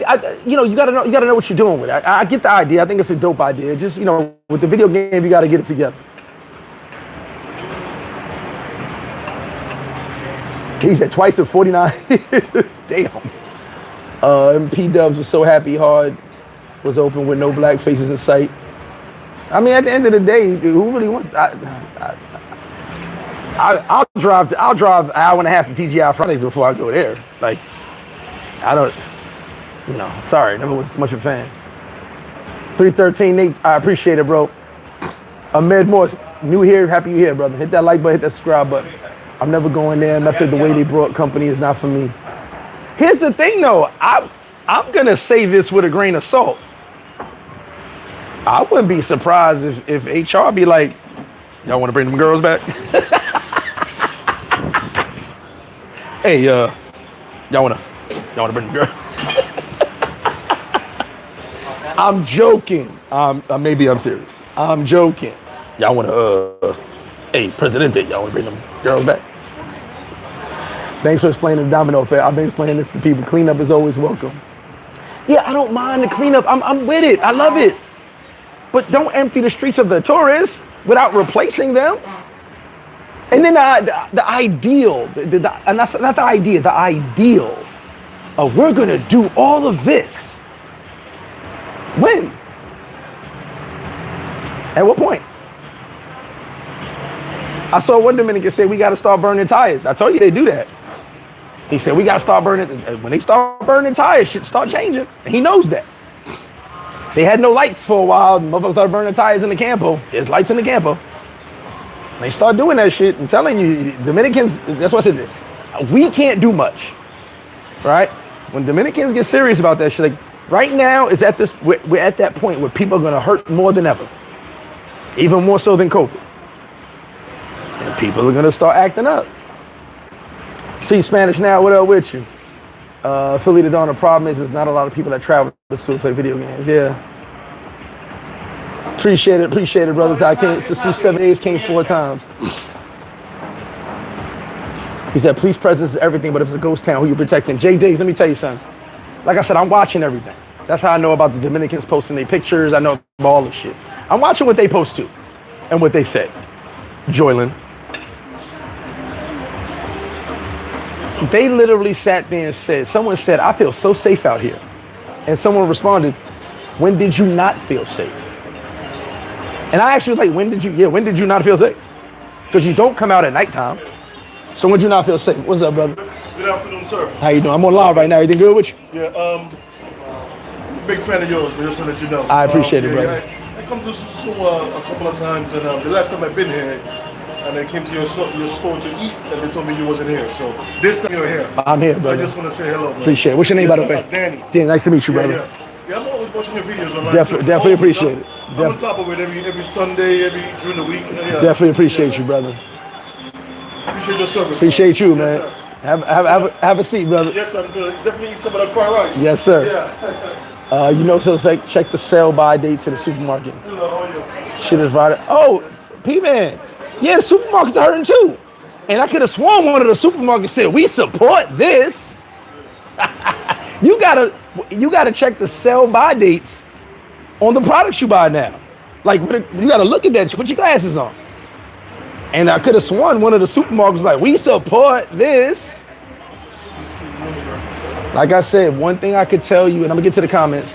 gotta know what you're doing with it. I get the idea. I think it's a dope idea. Just, with the video game, you gotta get it together. He said twice in 49 years. Damn. MP Dubs was so happy hard was open with no black faces in sight. I mean, at the end of the day, who really wants? I'll drive an hour and a half to TGI Fridays before I go there. Like, I don't. Sorry, never was much of a fan. 313 Nate, I appreciate it, bro. Ahmed Morse, new here, happy you here, brother. Hit that like button, hit that subscribe button. I'm never going there. Method, the way they brought company is not for me. Here's the thing, though. I'm gonna say this with a grain of salt. I wouldn't be surprised if HR be like, y'all want to bring them girls back? Hey, y'all wanna bring them girls? I'm joking. Maybe I'm serious. I'm joking. Y'all wanna, hey, Presidente, y'all wanna bring them girls back? Thanks for explaining the domino effect. I've been explaining this to people. Cleanup is always welcome. Yeah, I don't mind the cleanup. I'm with it. I love it. But don't empty the streets of the tourists without replacing them. And then the ideal, and that's not the idea, the ideal of we're gonna do all of this. When? At what point? I saw one Dominican say we gotta start burning tires. I told you they do that. He said we gotta start burning, when they start burning tires, shit start changing. And he knows that. They had no lights for a while, and motherfuckers started burning tires in the campo. There's lights in the campo. They start doing that shit. I'm telling you, Dominicans, that's what I said. We can't do much. right? When Dominicans get serious about that shit, like right now is at this, we're at that point where people are gonna hurt more than ever, even more so than COVID. And people are gonna start acting up. Speak Spanish now, what up with you? Philly the Dawn, the problem is there's not a lot of people that travel to Ceua play video games, yeah. Appreciate it, brothers. I came, Sosua 7 days, came 4 times. He said, police presence is everything, but if it's a ghost town, who you protecting? Jay Diggs, let me tell you something. Like I said, I'm watching everything. That's how I know about the Dominicans posting their pictures. I know about all this shit. I'm watching what they post too and what they say. Joylin. They literally sat there and said, someone said, I feel so safe out here. And someone responded, when did you not feel safe? And I actually was like, when did you not feel safe? Because you don't come out at nighttime. So when did you not feel safe? What's up, brother? Good afternoon, sir. How you doing? I'm on live right now. Everything good with you? Yeah, big fan of yours, but just to let you know. I appreciate it, brother. I come to Sosua a couple of times, and the last time I've been here, and I came to your store to eat, and they told me you wasn't here. So this time you're here. I'm here, so brother. I just want to say hello, bro. Appreciate it. What's your name, by the way? Danny. Danny, nice to meet you, brother. Yeah, I'm always watching your videos online. Definitely appreciate it. I'm on top of it every Sunday, during the week. Yeah. Definitely appreciate you, brother. Appreciate your service. Appreciate you, man. Yes, have a seat, brother. yes, sir. I'm gonna definitely eat some of that fried rice. Yes, sir. Yeah. You know, so check the sell-by dates in the supermarket. Hello, how are you? Shit is right. Oh, P-Man. Yeah, the supermarkets are hurting too. And I could have sworn one of the supermarkets said, we support this. You gotta check the sell-by dates on the products you buy now. Like, you gotta look at that. Put your glasses on. And I could have sworn one of the supermarkets was like, we support this. Like I said, one thing I could tell you, and I'm gonna get to the comments,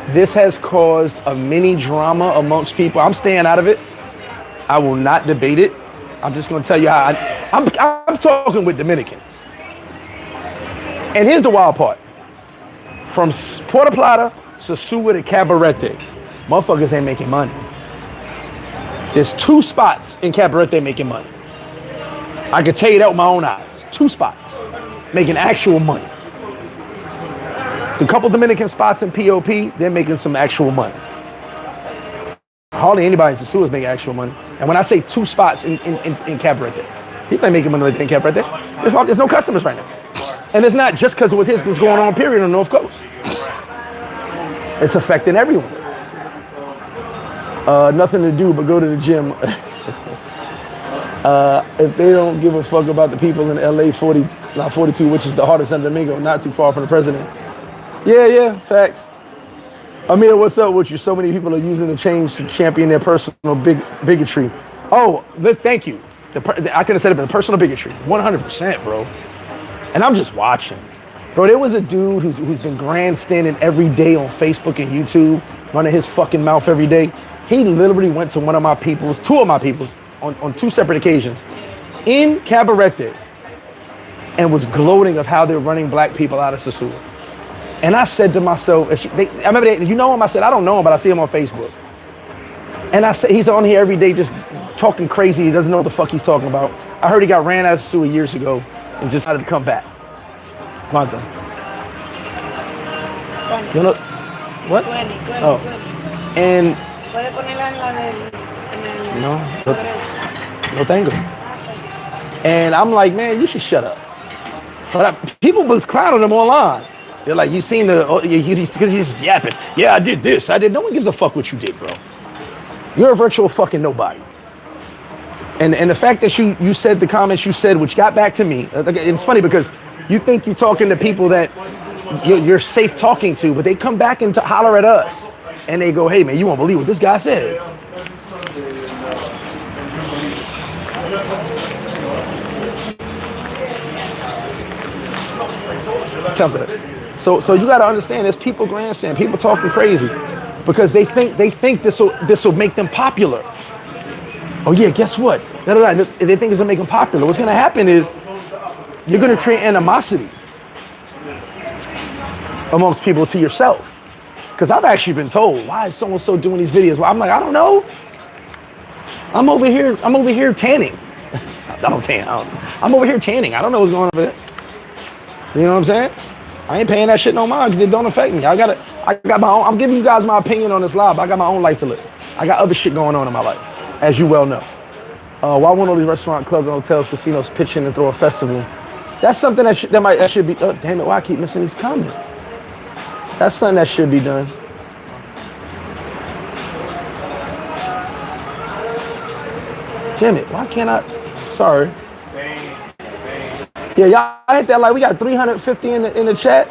this has caused a mini drama amongst people. I'm staying out of it. I will not debate it. I'm just gonna tell you how I'm talking with Dominicans. And here's the wild part. From Puerto Plata, Sosua to Cabarete, motherfuckers ain't making money. There's 2 spots in Cabarete making money. I can tell you that with my own eyes. 2 spots making actual money. The couple Dominican spots in POP, they're making some actual money. Hardly anybody in Sosua is making actual money. And when I say 2 spots in Cabarete, people ain't making money like that in Cabarete. There's no customers right now. And it's not just because it was what's going on, period, on the North Coast. It's affecting everyone. Nothing to do but go to the gym. If they don't give a fuck about the people in LA 42, which is the heart of San Domingo, not too far from the president. Yeah, facts. Amir, what's up with you? So many people are using the change to champion their personal bigotry. Oh, thank you. I could have said it, but the personal bigotry, 100%, bro. And I'm just watching. Bro, there was a dude who's been grandstanding every day on Facebook and YouTube, running his fucking mouth every day. He literally went to two of my peoples, on 2 separate occasions, in Cabarete, and was gloating of how they're running black people out of Sosua. And I said to myself, I remember, you know him? I said, I don't know him, but I see him on Facebook. And I said, he's on here every day just talking crazy. He doesn't know what the fuck he's talking about. I heard he got ran out of Ceua years ago and just decided to come back. Quanto? You know, what? Oh. And, no tango. And I'm like, man, you should shut up. But people was clowning him online. They're like, you seen because he's yapping. Yeah, I did this. No one gives a fuck what you did, bro. You're a virtual fucking nobody. And the fact that you said the comments you said, which got back to me, it's funny because you think you're talking to people that you're safe talking to, but they come back and holler at us. And they go, hey, man, you won't believe what this guy said. So you got to understand, there's people grandstand, people talking crazy because they think this will make them popular. Oh yeah, guess what? They think it's gonna make them popular. What's gonna happen is you're gonna create animosity amongst people to yourself. Because I've actually been told, why is so-and-so doing these videos? Well, I'm like, I don't know. I'm over here tanning. I don't tan. I'm over here tanning. I don't know what's going on over there. You know what I'm saying? I ain't paying that shit no mind because it don't affect me. I got my own. I'm giving you guys my opinion on this live. I got my own life to live. I got other shit going on in my life, as you well know. Why won't all these restaurant clubs and hotels, casinos pitch in and throw a festival? That's something that should be. Oh, damn it! Why I keep missing these comments? That's something that should be done. Damn it! Why can't I? Sorry. Yeah, y'all hit that like. We got 350 in the chat.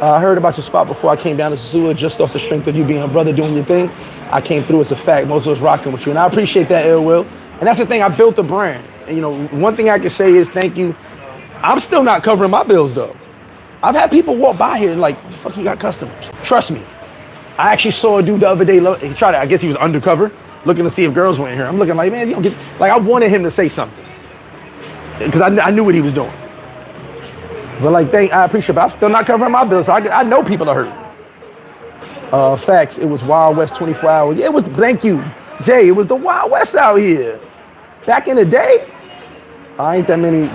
I heard about your spot before I came down to Sosua, just off the strength of you being a brother doing your thing. I came through, it's a fact. Most of us rocking with you, and I appreciate that, ill will. And that's the thing, I built a brand. And you know, one thing I can say is thank you. I'm still not covering my bills though. I've had people walk by here and like, fuck, you got customers. Trust me. I actually saw a dude the other day, he tried to, I guess he was undercover, looking to see if girls went in here. I'm looking like, man, you don't get, like I wanted him to say something. Because I knew what he was doing. But like, I appreciate it, but I'm still not covering my bills, so I know people are hurt. Facts, it was Wild West 24 hours. Yeah, it was, thank you, Jay, it was the Wild West out here. Back in the day, ain't that many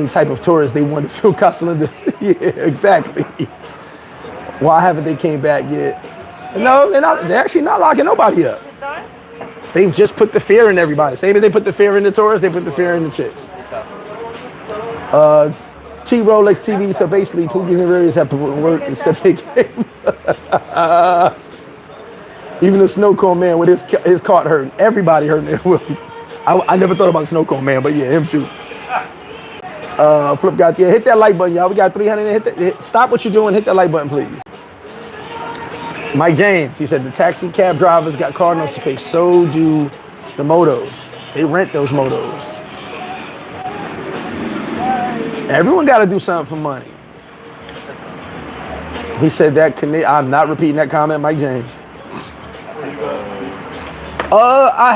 type of tourists they want to feel customer. Yeah, exactly. Why haven't they came back yet? No, they're actually not locking nobody up. They've just put the fear in everybody. Same as they put the fear in the tourists, they put the fear in the chicks. Cheap Rolex TV, so basically Pookies and Rarius have to work instead they came. Even the snow cone man with his cart hurting. Everybody hurting. I never thought about the snow cone man, but yeah, him too. Flip got there. Hit that like button, y'all. We got 300. Stop what you're doing. Hit that like button, please. Mike James, he said the taxi cab drivers got car notes to pay. So do the motos. They rent those motos. Everyone got to do something for money. He said that. I'm not repeating that comment, Mike James. I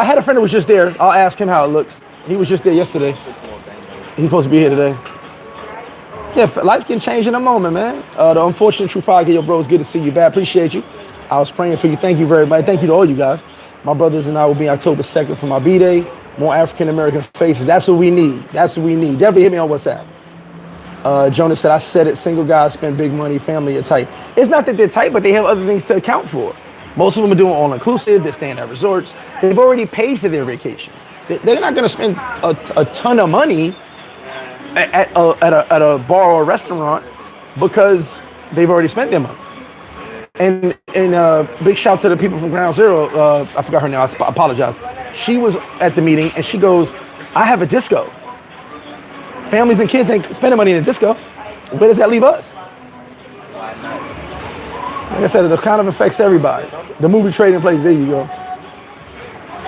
had a friend who was just there. I'll ask him how it looks. He was just there yesterday. He's supposed to be here today. Yeah, life can change in a moment, man. The unfortunate truth podcast, yo, bro, it's good to see you back. Appreciate you. I was praying for you. Thank you very much. Thank you to all you guys. My brothers and I will be October 2nd for my B-Day. More African-American faces. That's what we need. That's what we need. Definitely hit me on WhatsApp. Jonas said, I said it, single guys spend big money, family are tight. It's not that they're tight, but they have other things to account for. Most of them are doing all-inclusive. They're staying at resorts. They've already paid for their vacation. They're not going to spend a ton of money at a bar or a restaurant because they've already spent their money. And big shout to the people from Ground Zero. I forgot her name. I apologize. She was at the meeting and she goes, I have a disco. Families and kids ain't spending money in a disco. Where does that leave us? Like I said, it kind of affects everybody. The movie Trading Place, there you go.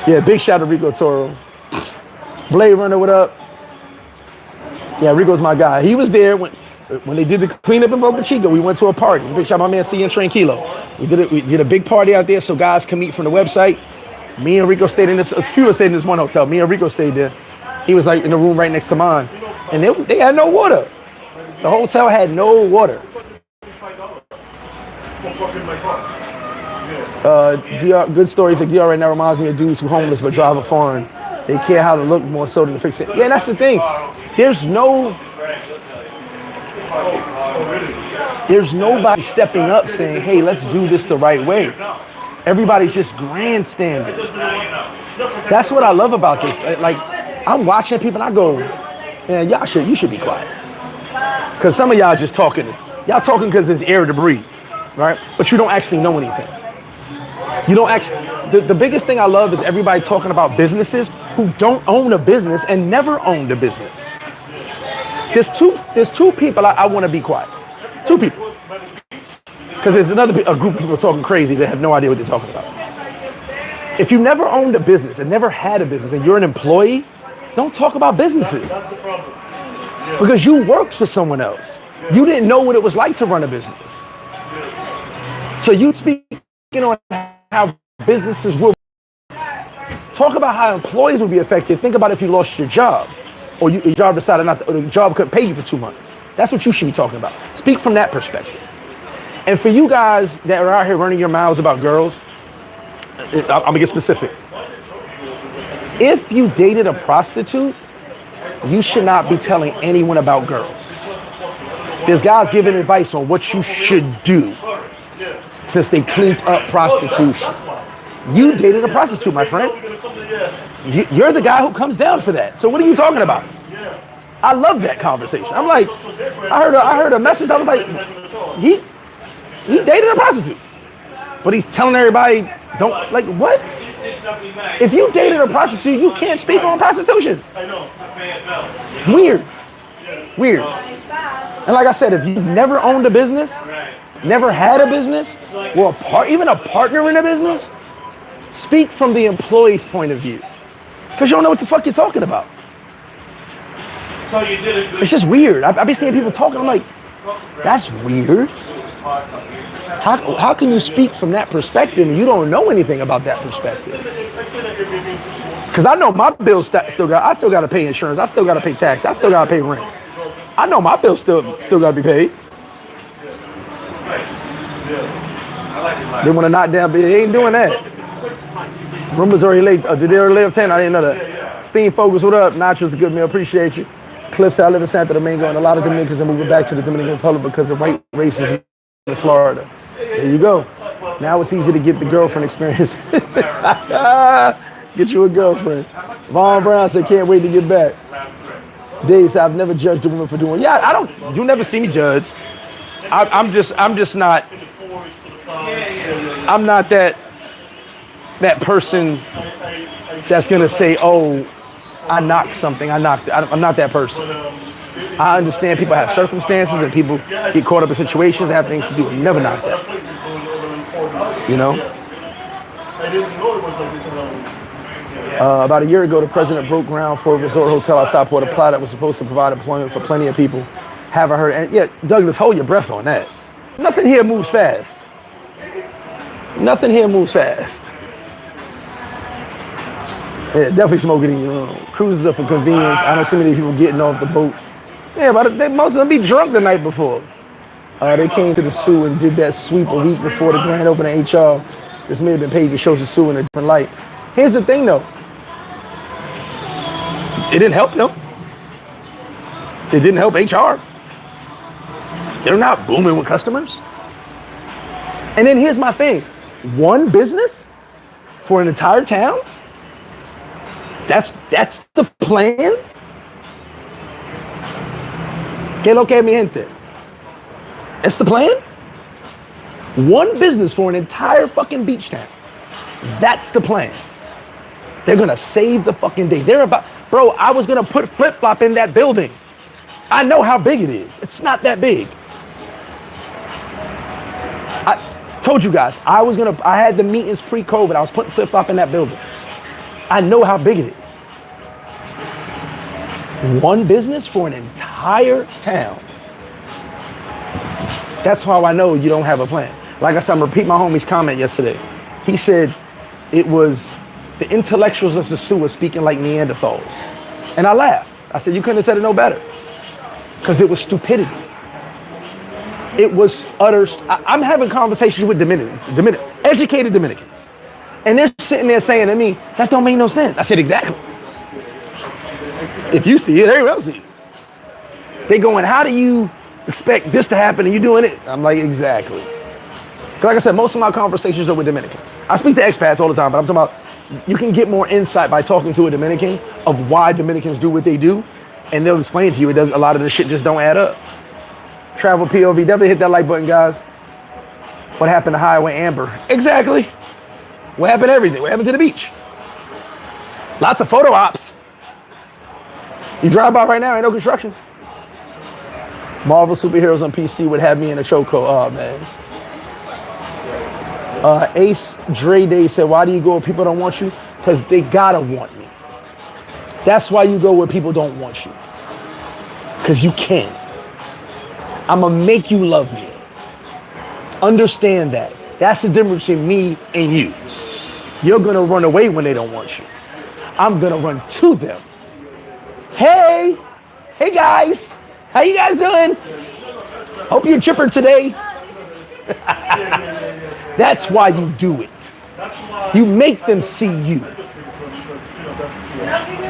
Yeah, big shout to Rico Toro. Blade Runner, what up? Yeah, Rico's my guy. He was there when they did the cleanup in Boca Chica. We went to a party. Big shout out my man C and Tranquilo. We did a big party out there so guys can meet from the website. Me and Rico stayed in this, a few of us stayed in this one hotel. Me and Rico stayed there. He was like in the room right next to mine. And they had no water. The hotel had no water. DR, good stories like DR right now reminds me of dudes who homeless but drive a foreign. They care how to look more so than to fix it. Yeah, that's the thing. There's nobody stepping up saying, hey, let's do this the right way. Everybody's just grandstanding. That's what I love about this. Like, I'm watching people and I go, man, you should be quiet. Because some of y'all just talking. Y'all talking because there's air to breathe, right? But you don't actually know anything. You don't actually, the biggest thing I love is everybody talking about businesses who don't own a business and never owned a business. There's two people I want to be quiet. Two people. Because there's a group of people talking crazy that have no idea what they're talking about. If you never owned a business and never had a business and you're an employee, don't talk about businesses. That's the problem. Yeah. Because you worked for someone else. You didn't know what it was like to run a business. So you speaking on how businesses will talk about how employees will be affected. Think about if you lost your job or your job decided or the job couldn't pay you for 2 months. That's what you should be talking about. Speak from that perspective. And for you guys that are out here running your mouths about girls, I'm gonna get specific. If you dated a prostitute, you should not be telling anyone about girls. There's guys giving advice on what you should do since they cleaned up prostitution. You dated a prostitute, my friend. You're the guy who comes down for that. So what are you talking about? I love that conversation. I'm like, I heard a message. I was like, he dated a prostitute, but he's telling everybody don't like what? If you dated a prostitute, you can't speak on prostitution. Weird. And like I said, if you've never owned a business, never had a business, or even a partner in a business, speak from the employee's point of view, because you don't know what the fuck you're talking about. It's just weird. I've been seeing people talking. I'm like, that's weird. How can you speak from that perspective and you don't know anything about that perspective? Because I know my bills I still got to pay insurance. I still got to pay tax. I still got to pay rent. I know my bills still got to be paid. They want to knock down, but they ain't doing that. Rumors already late. Did they already lay up 10? I didn't know that. Steam Focus, what up? Nachos, a good meal. Appreciate you. Cliff said, I live in Santo Domingo, and a lot of Dominicans are moving back to the Dominican Republic because of white racism in Florida. There you go. Now it's easy to get the girlfriend experience. Get you a girlfriend. Vaughn Brown said, can't wait to get back. Dave said, I've never judged a woman for doing. Yeah, you never see me judge. I'm not that person that's gonna say, oh, I knocked something. I'm not that person. I understand people have circumstances and people get caught up in situations that have things to do. Never knock that. You know? About a year ago, the president broke ground for a resort hotel outside Port of Plata that was supposed to provide employment for plenty of people. Haven't heard. And yeah, Douglas, hold your breath on that. Nothing here moves fast. Nothing here moves fast. Yeah, definitely smoking in your room. Cruises are for convenience. I don't see many people getting off the boat. Yeah, but most of them be drunk the night before. They came to the Ceua and did that sweep a week before the grand opening of HR. This may have been paid to show the Ceua in a different light. Here's the thing, though. It didn't help them. It didn't help HR. They're not booming with customers. And then here's my thing. One business for an entire town? That's the plan? Que lo que mi gente? That's the plan? One business for an entire fucking beach town. That's the plan. They're gonna save the fucking day. Bro, I was gonna put FlipFlop in that building. I know how big it is. It's not that big. I told you guys, I had the meetings pre-COVID. I was putting FlipFlop in that building. I know how big it is. One business for an entire town. That's how I know you don't have a plan. Like I said, I'm gonna repeat my homie's comment yesterday. He said it was the intellectuals of the Ceua speaking like Neanderthals. And I laughed. I said, you couldn't have said it no better. Because it was stupidity. It was utter. I'm having conversations with educated Dominicans. And they're sitting there saying to me, that don't make no sense. I said, exactly. If you see it, everyone else see it. They going, how do you expect this to happen and you doing it? I'm like, exactly. Because like I said, most of my conversations are with Dominicans. I speak to expats all the time, but I'm talking about, you can get more insight by talking to a Dominican of why Dominicans do what they do. And they'll explain to you, a lot of this shit just don't add up. Travel POV, definitely hit that like button, guys. What happened to Highway Amber? Exactly. What happened to everything? What happened to the beach? Lots of photo ops. You drive by right now, ain't no construction. Marvel superheroes on PC would have me in a chokehold. Oh, man. Ace Dre Day said, why do you go where people don't want you? Because they gotta want me. That's why you go where people don't want you. Because you can. I'm gonna make you love me. Understand that. That's the difference between me and you. You're gonna run away when they don't want you. I'm gonna run to them. Hey guys, how you guys doing? Hope you're chipper today. That's why you do it. You make them see you.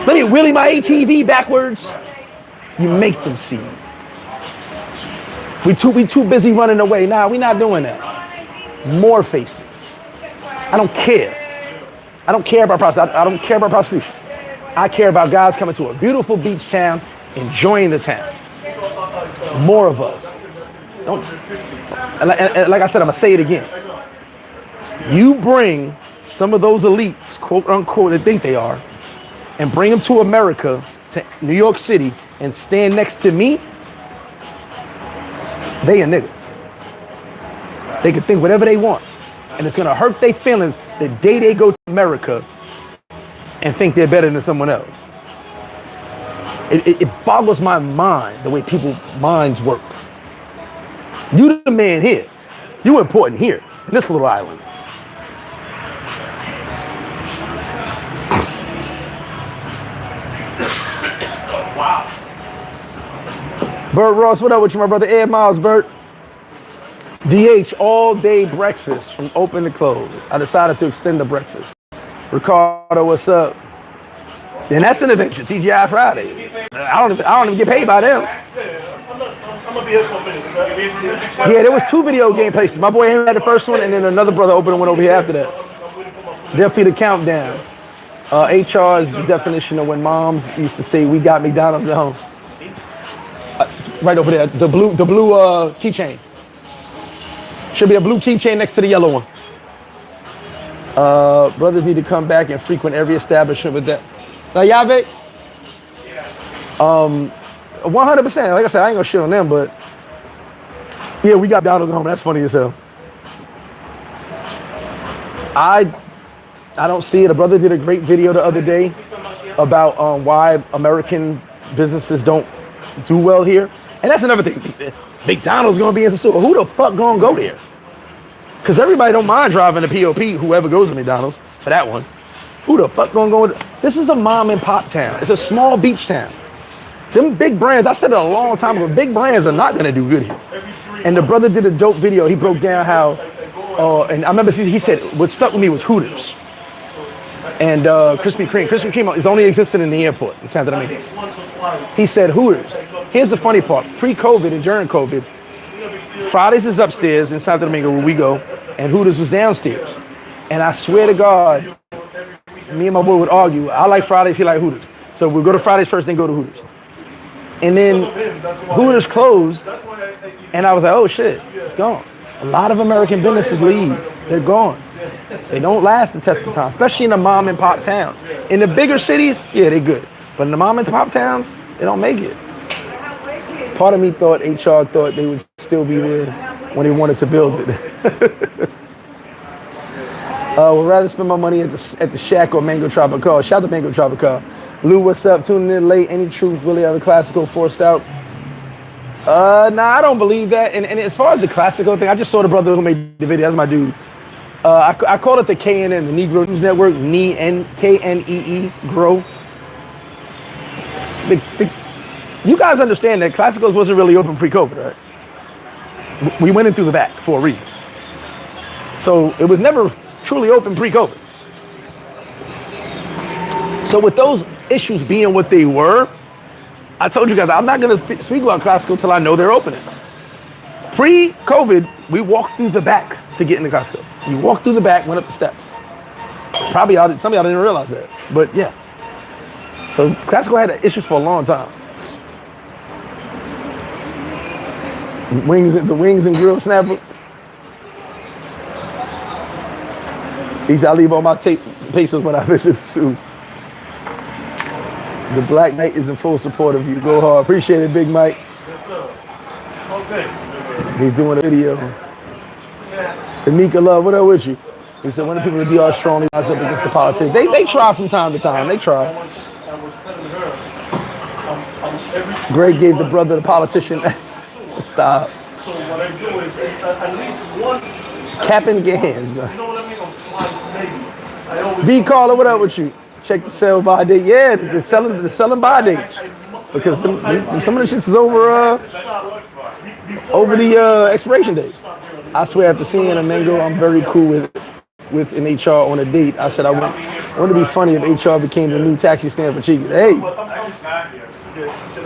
Let me wheelie my ATV backwards. You make them see you. We too busy running away. Nah, we not doing that. More faces. I don't care. I don't care about prostitution. I don't care about prostitution. I care about guys coming to a beautiful beach town, enjoying the town. More of us. Don't. And like I said, I'm gonna say it again. You bring some of those elites, quote unquote, that think they are, and bring them to America, to New York City, and stand next to me, they a nigga. They can think whatever they want. And it's gonna hurt their feelings the day they go to America and think they're better than someone else. It boggles my mind the way people's minds work. You the man here. You important here, in this little island. Wow. Bert Ross, what up with you, my brother? Ed Miles, Bert. DH, all day breakfast from open to close. I decided to extend the breakfast. Ricardo, what's up? And that's an adventure, TGI Friday. I don't even get paid by them. I'm gonna be here for a minute. Yeah, there was 2 video game places. My boy had the first one, and then another brother opened one over here after that. Definitely the countdown. HR is the definition of when moms used to say, "We got McDonald's at home." Right over there, the blue keychain. Should be a blue keychain next to the yellow one. Brothers need to come back and frequent every establishment with that. Now, Yave? 100%. Like I said, I ain't gonna shit on them, but yeah, we got McDonald's at home. That's funny as hell. I don't see it. A brother did a great video the other day about why American businesses don't do well here. And that's another thing. McDonald's gonna be in Sosua. Who the fuck gonna go there? Because everybody don't mind driving to POP, whoever goes to McDonald's, for that one. Who the fuck gonna go? This is a mom and pop town. It's a small beach town. Them big brands, I said it a long time ago, big brands are not gonna do good here. And the brother did a dope video. He broke down how, and I remember he said, what stuck with me was Hooters. And Krispy Kreme. Krispy Kreme is only existed in the airport in Santo Domingo. He said Hooters. Here's the funny part. Pre-COVID and during COVID, Fridays is upstairs in Santo Domingo where we go, and Hooters was downstairs. And I swear to God, me and my boy would argue. I like Fridays, he like Hooters. So we'll go to Fridays first, then go to Hooters. And then Hooters closed, and I was like, oh shit, it's gone. A lot of American businesses leave. They're gone. They don't last the test of time, especially in the mom and pop towns. In the bigger cities, yeah, they're good. But in the mom and pop towns, they don't make it. Part of me thought HR thought they would still be there when they wanted to build it. Would rather spend my money at the Shack or Mango Tropical. Shout out to Mango Tropical. Lou, what's up? Tuning in late. Any truth really on the classical forced out? Nah, I don't believe that. And as far as the classical thing, I just saw the brother who made the video. That's my dude. I call it the KNN, the Negro News Network, KNEE, Grow. You guys understand that classicals wasn't really open pre-COVID, right? We went in through the back for a reason. So it was never truly open pre-COVID. So with those issues being what they were, I told you guys, I'm not going to speak about classical until I know they're opening. Pre-COVID, we walked through the back to get into classical. You walked through the back, went up the steps. Probably some of y'all didn't realize that, but yeah. So classical had issues for a long time. The wings and grill snapper. These I leave all my pesos when I visit Sue. The Black Knight is in full support of you. Go hard. Appreciate it, Big Mike. Okay. He's doing a video. Anika Love, what up with you? He said, when the people of DR strongly rise up against the politics, they try from time to time. They try. Greg gave the brother the politician. Stop. So what I do is at least one. Cap and Gans. You know what I mean? On twice maybe. I always B Caller, what up with you? Check the sell by date. Yeah, the selling by dates. Because some of the shits is over the expiration date. I swear after seeing a mango, I'm very cool with an HR on a date. I said I wouldn't be funny if HR became the new taxi stand for chicken. Hey,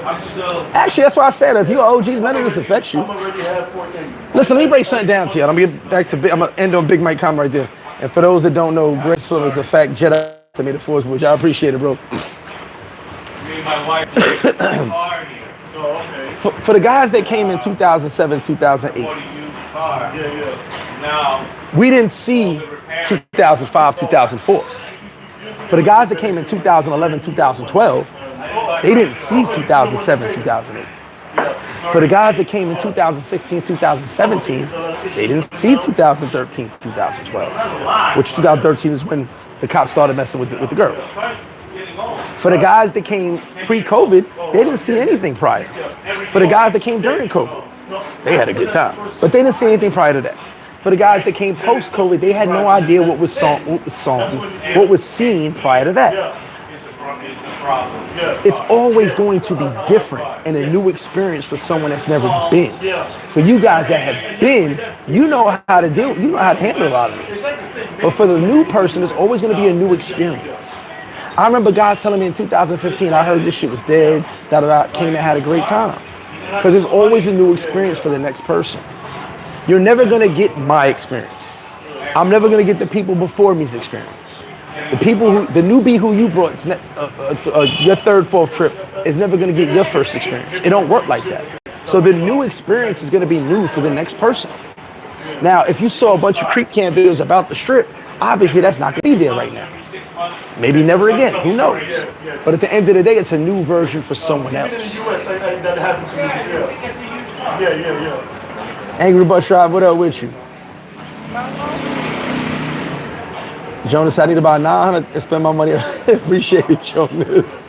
I'm still. Actually, that's why I said if you're OG, none of this affects you. I'm already half 14. Listen, let me break something down to you. I'm gonna get back to I'm gonna end on Big Mike comment right there. And for those that don't know, graceful is a fact Jedi to me the Force, which I appreciate it, bro. Me and my wife car here. Oh, okay. For the guys that came in 2007, 2008, Bought a used car. Yeah. Now, we didn't see 2005, 2004. For the guys that came in 2011, 2012, they didn't see 2007, 2008. For the guys that came in 2016, 2017, they didn't see 2013, 2012, which 2013 is when the cops started messing with the girls. For the guys that came pre-COVID, they didn't see anything prior. For the guys that came during COVID, they had a good time, but they didn't see anything prior to that. For the guys that came post-COVID, they had no idea what was seen prior to that. It's always going to be different and a new experience for someone that's never been. For you guys that have been, you know how to handle a lot of it. But for the new person, it's always going to be a new experience. I remember guys telling me in 2015, I heard this shit was dead, came and had a great time. Because there's always a new experience for the next person. You're never going to get my experience. I'm never going to get the people before me's experience. The newbie who you brought, your third, fourth trip, is never going to get your first experience. It don't work like that. So the new experience is going to be new for the next person. Now, if you saw a bunch of creep cam videos about the strip, obviously that's not going to be there right now. Maybe never again. Who knows? But at the end of the day, it's a new version for someone else. In the US, that happened to me. Yeah. Angry Bus Drive, what up with you? Jonas, I need about 900 to spend my money. Appreciate it, Jonas.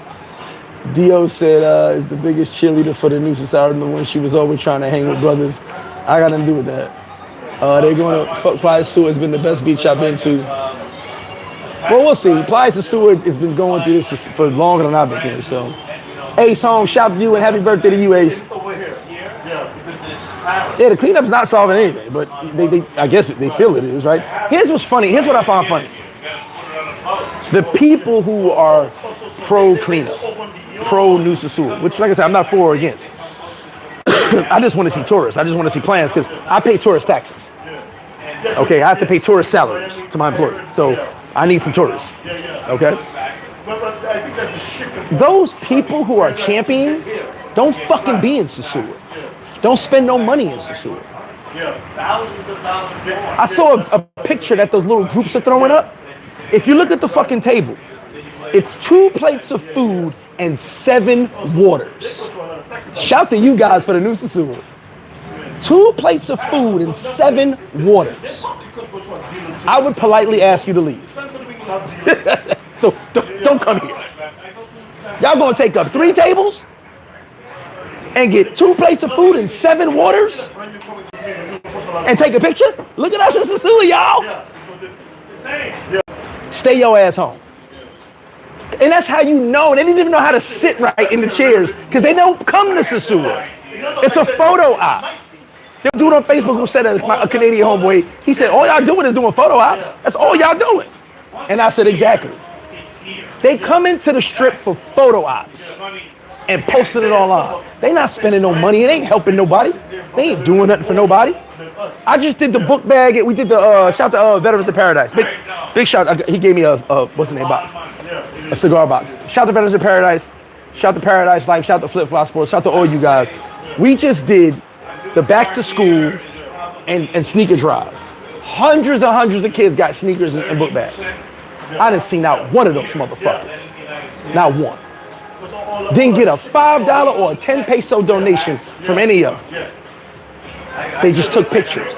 Dio said is the biggest cheerleader for the new society when she was always trying to hang with brothers. I got nothing to do with that. They're going to fuck Playa Ceua has been the best beach I've been to. Well, we'll see. Playa Ceua has been going through this for longer than I've been here. So, Ace home, shout to you and happy birthday to you, Ace. Yeah, the cleanup's not solving anything, but they I guess they feel it is, right? Here's what's funny. Here's what I find funny. The people who are pro cleanup, pro new Sosua, which, like I said, I'm not for or against. I just want to see tourists. I just want to see plans because I pay tourist taxes. Okay, I have to pay tourist salaries to my employees, so I need some tourists. Okay. Those people who are championing, don't fucking be in Sosua. Don't spend no money in Sosua. I saw a picture that those little groups are throwing up. If you look at the fucking table, it's 2 plates of food and 7 waters. Shout to you guys for the new Sosua. 2 plates of food and 7 waters. I would politely ask you to leave. So don't come here. Y'all gonna take up 3 tables and get 2 plates of food and 7 waters and take a picture? Look at us in Sosua, y'all. Stay your ass home. And that's how you know. They didn't even know how to sit right in the chairs because they don't come to Sosua. It's a photo op. There was a dude on Facebook who said, a Canadian homeboy, he said, all y'all doing is doing photo ops. That's all y'all doing. And I said, exactly. They come into the strip for photo ops and posting it online. They not spending no money. It ain't helping nobody. They ain't doing nothing for nobody. I just did the book bag. We did the shout to Veterans of Paradise. Big shout. He gave me a what's the name box? A cigar box. Shout to Veterans of Paradise. Shout to Paradise Life. Shout to FlipFlop Sports. Shout to all you guys. We just did the back to school and sneaker drive. Hundreds and hundreds of kids got sneakers and book bags. I didn't see not one of those motherfuckers. Not one. Didn't get a $5 or a 10 peso donation from any of them. They just took pictures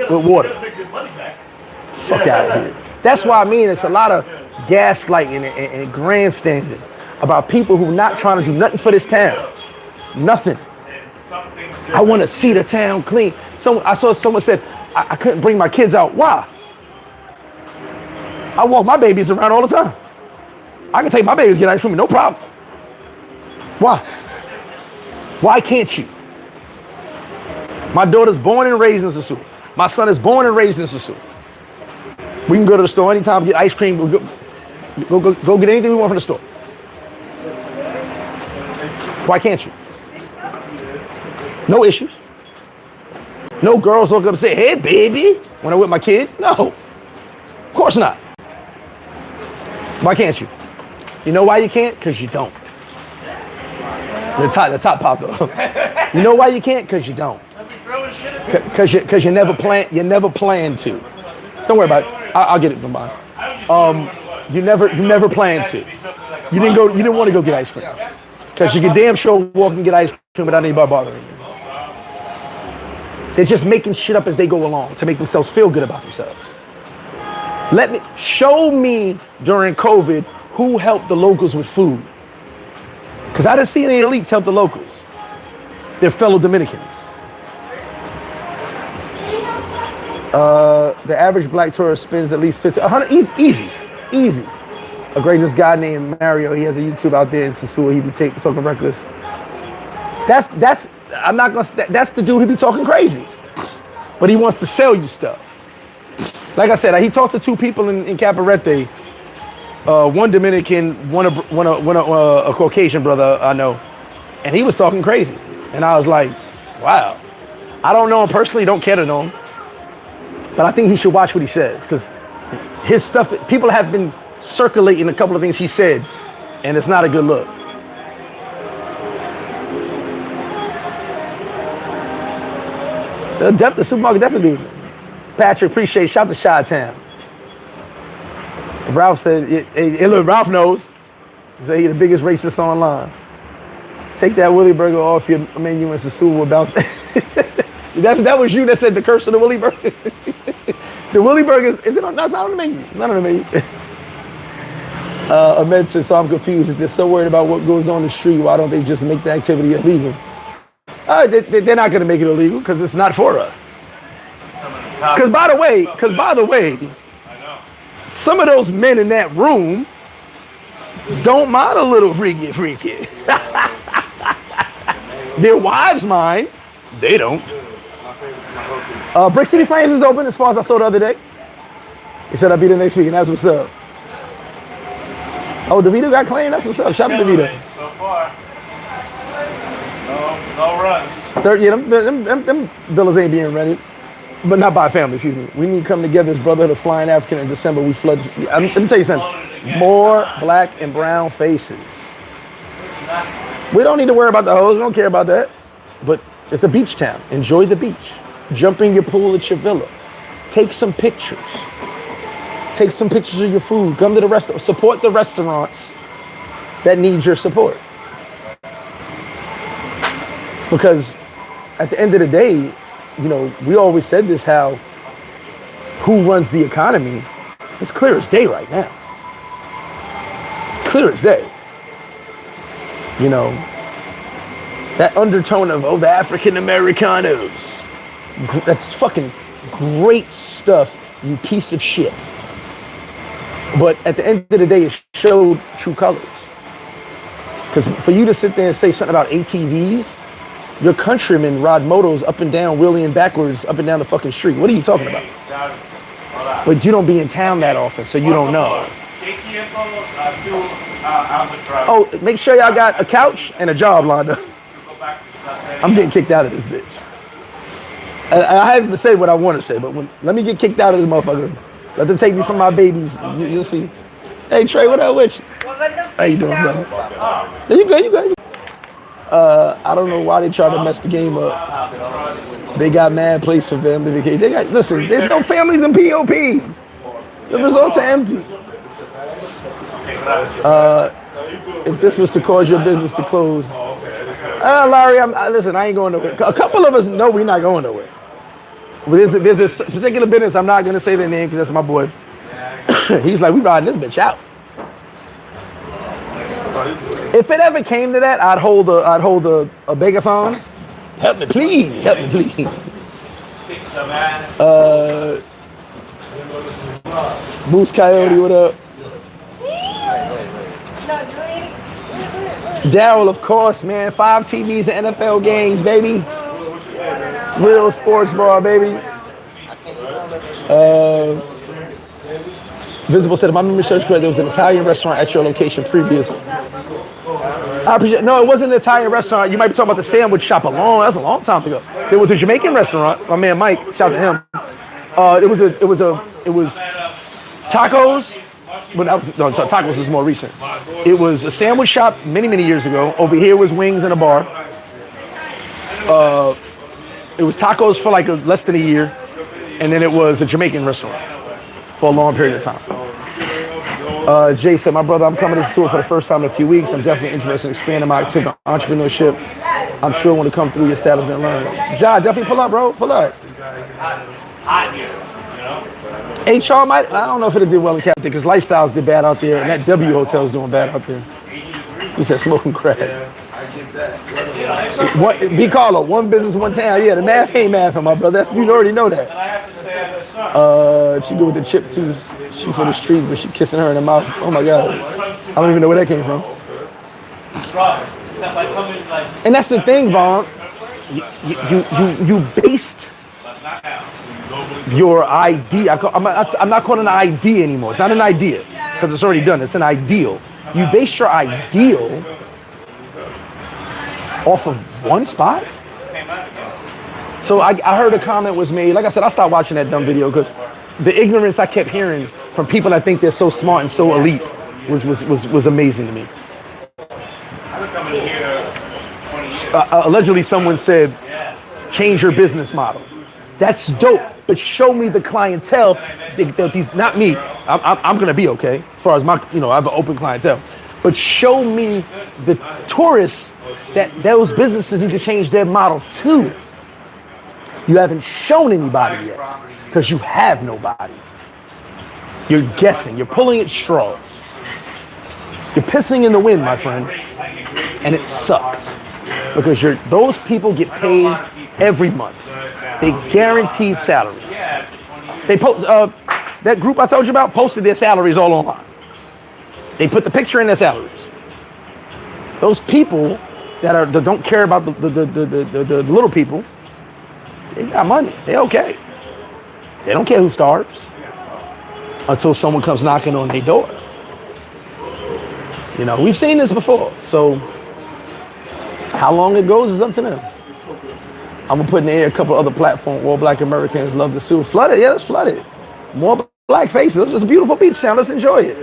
with water. Fuck out of here. That's why I mean it's a lot of gaslighting and grandstanding about people who not trying to do nothing for this town. Nothing. I want to see the town clean. I saw someone said, I couldn't bring my kids out. Why? I walk my babies around all the time. I can take my babies to get ice cream, no problem. Why? Why can't you? My daughter's born and raised in Sosua. My son is born and raised in Sosua. We can go to the store anytime, get ice cream, go get anything we want from the store. Why can't you? No issues. No girls walk up and say, hey, baby, when I'm with my kid. No, of course not. Why can't you? You know why you can't? Because you don't. The top popped up. You know why you can't? Because you don't. Because you never plan to. Don't worry about it. I'll get it from mine. You never planned to. You didn't want to go get ice cream. Because you can damn sure walk and get ice cream without anybody bothering you. They're just making shit up as they go along to make themselves feel good about themselves. Show me during COVID who helped the locals with food. Because I didn't see any elites help the locals. Their fellow Dominicans. The average black tourist spends at least 100, easy. A great guy named Mario, he has a YouTube out there in Sosua, he be talking reckless. That's the dude who be talking crazy. But he wants to sell you stuff. Like I said, he talked to two people in Caparete, one Dominican, one a Caucasian brother I know, and he was talking crazy. And I was like, wow. I don't know him personally, don't care to know him. But I think he should watch what he says, because his stuff, people have been circulating a couple of things he said, and it's not a good look. The supermarket definitely. Patrick, appreciate. Shout to Chi-Town. Ralph said, look, Ralph knows. He said he's the biggest racist online. Take that Willy Burger off your menu and Sosua will bounce. That was you that said the curse of the Willy Burger. The Willy Burger, is it on? No, it's not on the menu. Not on the menu. Ahmed said, so I'm confused. If they're so worried about what goes on the street, why don't they just make the activity illegal? They're not going to make it illegal because it's not for us. Because by the way, some of those men in that room don't mind a little freaky. Their wives mind. They don't. Brick City Flames is open as far as I saw the other day. He said I'll be there next week, and that's what's up. Oh, DeVito got claimed? That's what's up. Shout out to DeVito. So far. No runs. Them villas ain't being rented. But not by family, excuse me. We need to come together as Brotherhood of Flying African in December. We flood. Let me tell you something. More black and brown faces. We don't need to worry about the hoes. We don't care about that. But it's a beach town. Enjoy the beach. Jump in your pool at your villa. Take some pictures. Take some pictures of your food. Come to the restaurant. Support the restaurants that need your support. Because at the end of the day, you know, we always said this, how who runs the economy, it's clear as day right now. Clear as day. You know, that undertone of, the African Americanos. That's fucking great stuff, you piece of shit. But at the end of the day, it showed true colors. Because for you to sit there and say something about ATVs, your countrymen ride motos up and down, wheeling backwards, up and down the fucking street. What are you talking about? But you don't be in town that often, so you don't know. Oh, make sure y'all got a couch and a job lined up. I'm getting kicked out of this bitch. I haven't even said what I want to say, but let me get kicked out of this motherfucker. Let them take me from my babies. You'll see. Hey, Trey, what up with you? How you doing, brother? You good. I don't know why they try to mess the game up. They got mad place for family vacation. Listen, there's no families in POP. The results are empty. If this was to cause your business to close, Larry, listen, I ain't going nowhere. A couple of us know we're not going nowhere. But there's a particular business, I'm not going to say their name because that's my boy. He's like, we riding this bitch out. If it ever came to that, I'd hold a begathon. Help me, please. Help me, please. Moose Coyote, what up? Daryl, of course, man. 5 TVs and NFL games, baby. Real sports bar, baby. Visible said, if my memory serves correct, there was an Italian restaurant at your location previous. I appreciate. No, it wasn't an Italian restaurant. You might be talking about the sandwich shop alone. That's a long time ago. There was a Jamaican restaurant. My man Mike, shout out to him. It was tacos. No, so tacos was more recent. It was a sandwich shop many years ago. Over here was wings and a bar. It was tacos for like less than a year, and then it was a Jamaican restaurant for a long period of time. Jay said, my brother, I'm coming to Ceua for the first time in a few weeks. I'm definitely interested in expanding my activity on entrepreneurship. I'm sure when to come through your establishment and learn. John, definitely pull up, bro. Pull up. HR might, I don't know if it'll do well in Captain because Lifestyles did bad out there and that W Hotel's doing bad out there. He said smoking crack. Be Carlo, one business, one town. Yeah, the math ain't math for my brother. You already know that. She do with the chip too. She for the streets, but she kissing her in the mouth. Oh my God. I don't even know where that came from. And that's the thing, Vaughn. You based your idea. I'm not calling it an idea anymore. It's not an idea because it's already done. It's an ideal. You base your ideal off of one spot. So I heard a comment was made. Like I said, I stopped watching that dumb video because the ignorance I kept hearing from people that think they're so smart and so elite was amazing to me. Allegedly, someone said, change your business model. That's dope, but show me the clientele. These, not me. I'm gonna be okay as far as my, I have an open clientele. But show me the tourists that those businesses need to change their model to. You haven't shown anybody yet because you have nobody. You're guessing. You're pulling at straws. You're pissing in the wind, my friend, and it sucks because those people get paid every month. They guaranteed salaries. They post that group I told you about posted their salaries all online. They put the picture in their salaries. Those people that don't care about the little people, they got money. They okay. They don't care who starves until someone comes knocking on their door. We've seen this before. So how long it goes is up to them. I'm gonna put in the air a couple other platforms. All Black Americans love the Ceua. Flooded, yeah, let's flood it. More black faces. It's just a beautiful beach town. Let's enjoy it.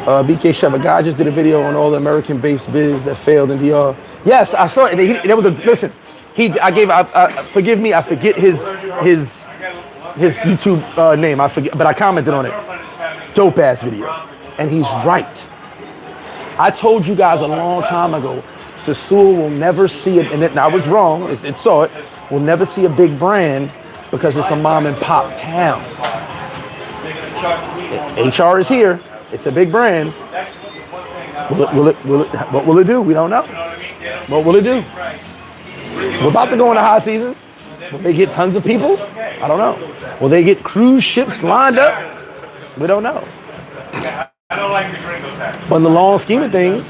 BK Sheva, guy just did a video on all the American-based biz that failed in DR. Yes, I saw it. There was listen. Forgive me, I forget his YouTube name. I forget, but I commented on it. Dope ass video, and he's right. I told you guys a long time ago. Sosua will never see it, and I was wrong. It saw it. Will never see a big brand because it's a mom and pop town. HR is here. It's a big brand. What will it do? We don't know. What will it do? We're about to go into high season. Will they get tons of people? I don't know. Will they get cruise ships lined up? We don't know. But in the long scheme of things,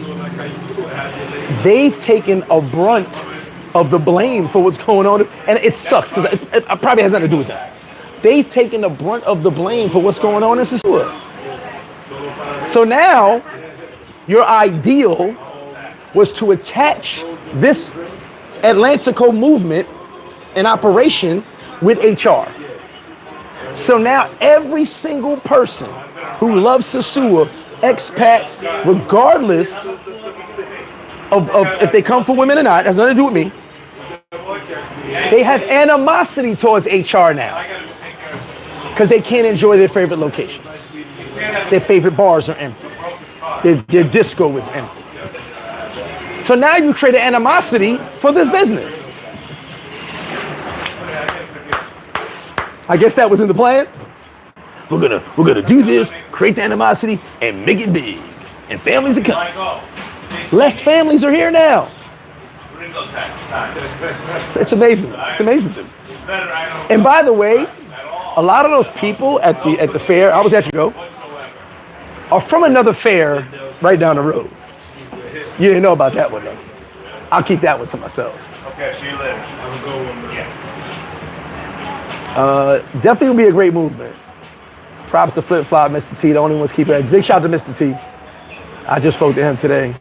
they've taken a brunt of the blame for what's going on. And it sucks because it probably has nothing to do with that. They've taken the brunt of the blame for what's going on in Sosua. So now, your ideal was to attach this Atlantico movement in operation with HR. So now every single person who loves Sosua, expat, regardless of if they come for women or not, has nothing to do with me, they have animosity towards HR now because they can't enjoy their favorite locations. Their favorite bars are empty. Their disco is empty. So now you create an animosity for this business. I guess that was in the plan. We're gonna do this, create the animosity, and make it big. And families are coming. Less families are here now. It's amazing. It's amazing to me. And by the way, a lot of those people at the fair, I was at go, are from another fair right down the road. You didn't know about that one though. I'll keep that one to myself. Okay, see you later. Have a good one. Yeah. Definitely will be a great movement. Props to FlipFlop, Mr. T, the only ones keep it. Big shout out to Mr. T. I just spoke to him today.